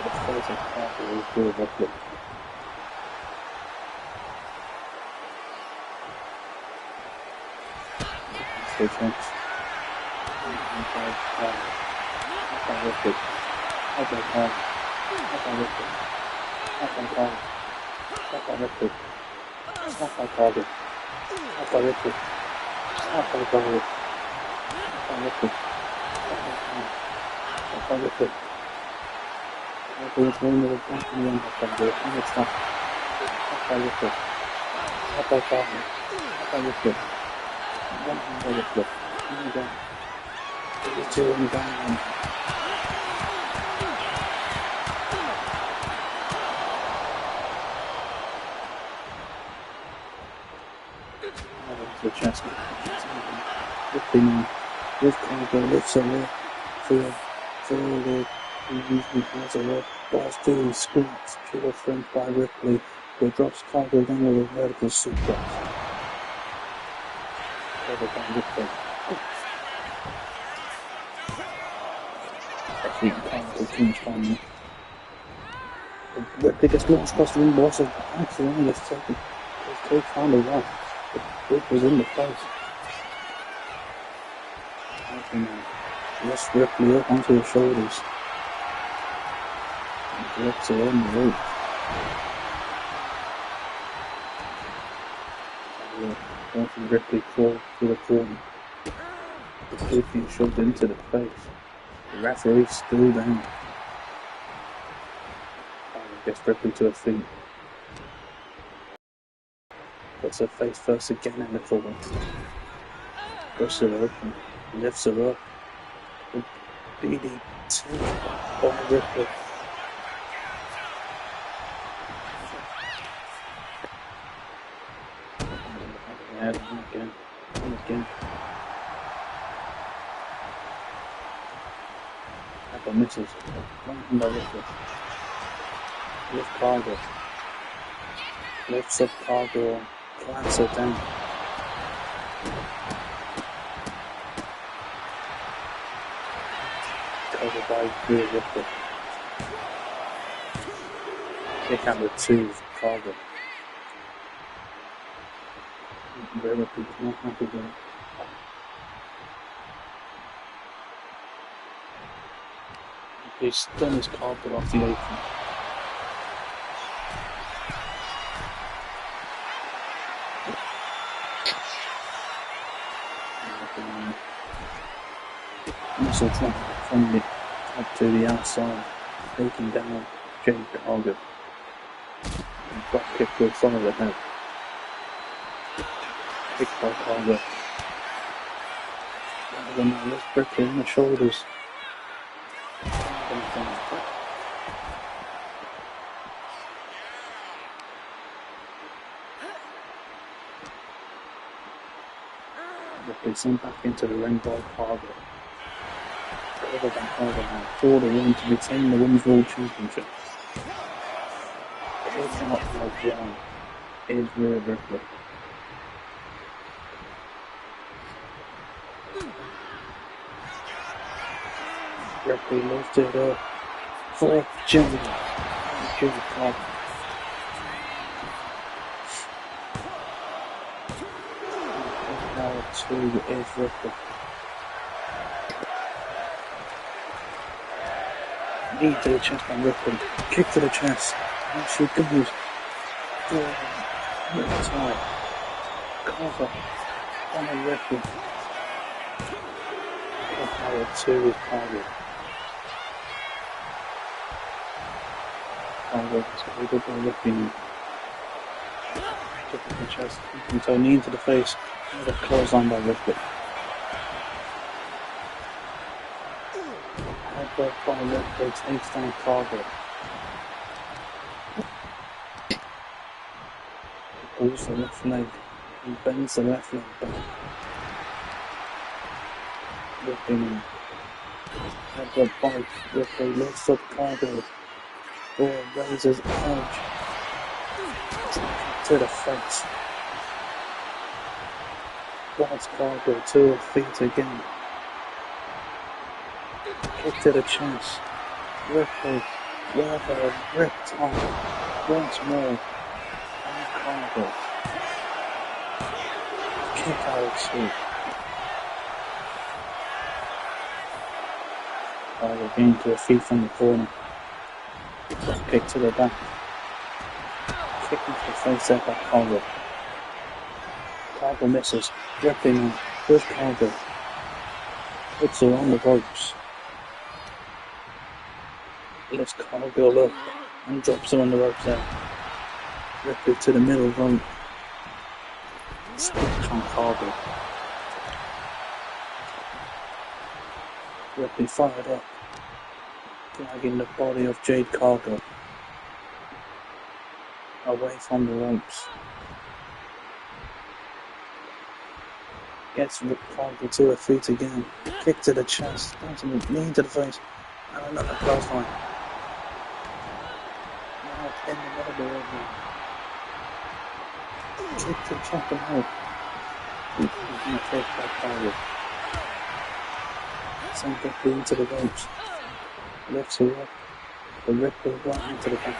A: The face of target is good up it. So chance. The chest. Lifting on. Lift cargo, lifts away. For the usually has a lot. Balls doing squats. Triple French by Ripley. Who drops cargo down with a vertical suplex. Cover by Ripley. Actually, can't do too much time. Ripley gets launched across the ring, but also accidentally gets taken. His take found a right. It was in the face. Lifts Ripley up onto the shoulders. And drops her on the rope. Watching Ripley crawl to the corner. The kid being shoved into the face. The referee still down. Gets Ripley to her feet. Puts her face first again in the corner. Pushes her open. Lifts her up. DDT on Ripley. And again. And again. Apple misses. One by Ripley. Lift cargo. Lifts up cargo and plants her down. Covered by Rhea Ripley. Kick out with two cargo. Rhea Ripley's not happy with it. He's done his cargo off the apron. Muscle trap from the top to the outside, taking down Jake Cargo. Drop kick to the front of the head. Kick by Cargo. Rather than that, let's break it in the shoulders. Ripley sent back into the ring by Cargo. Cover by Cargo now for the win to retain the Women's World Championship. Taking up by John is Rhea Ripley. Ripley lifted up for Jimmy. Jimmy Cargo. Two is Ripley. Knee to the chest by Ripley. Kick to the chest. And she goes for the tie. Cover on Ripley. Power two is Cargo. Cargo is very good by Ripley. Kick to the chest. Until knee to the face. The clothesline by Ripley. Headbutt by Ripley takes down Cargo. pulls the left leg and bends the left leg back, ripping him. At the bite, Ripley lifts up Cargill, or raises edge, to the face. Drives Cargill to her feet again. Kick to the chest. Ripley with a ripped arm once more. And Cargill. Kick out of two. Cargill getting to her feet from the corner. Kick to the back. Kicking to the face there by Cargill. Cargill misses. Ripley now with Cargill. Puts her on the ropes. Lifts Cargill up and drops her on the ropes there. Ripley to the middle rope. Splash on Cargill. Ripley fired up, dragging the body of Jade Cargill away from the ropes. Gets Cargill to her feet again. Kick to the chest, down to the knee to the face, and another clothesline. Now in the middle of the ring now. Kick to check him out. He's going to take back Cargill. Send Ripley into the ropes. Lifts her up. The Ripley right into the back.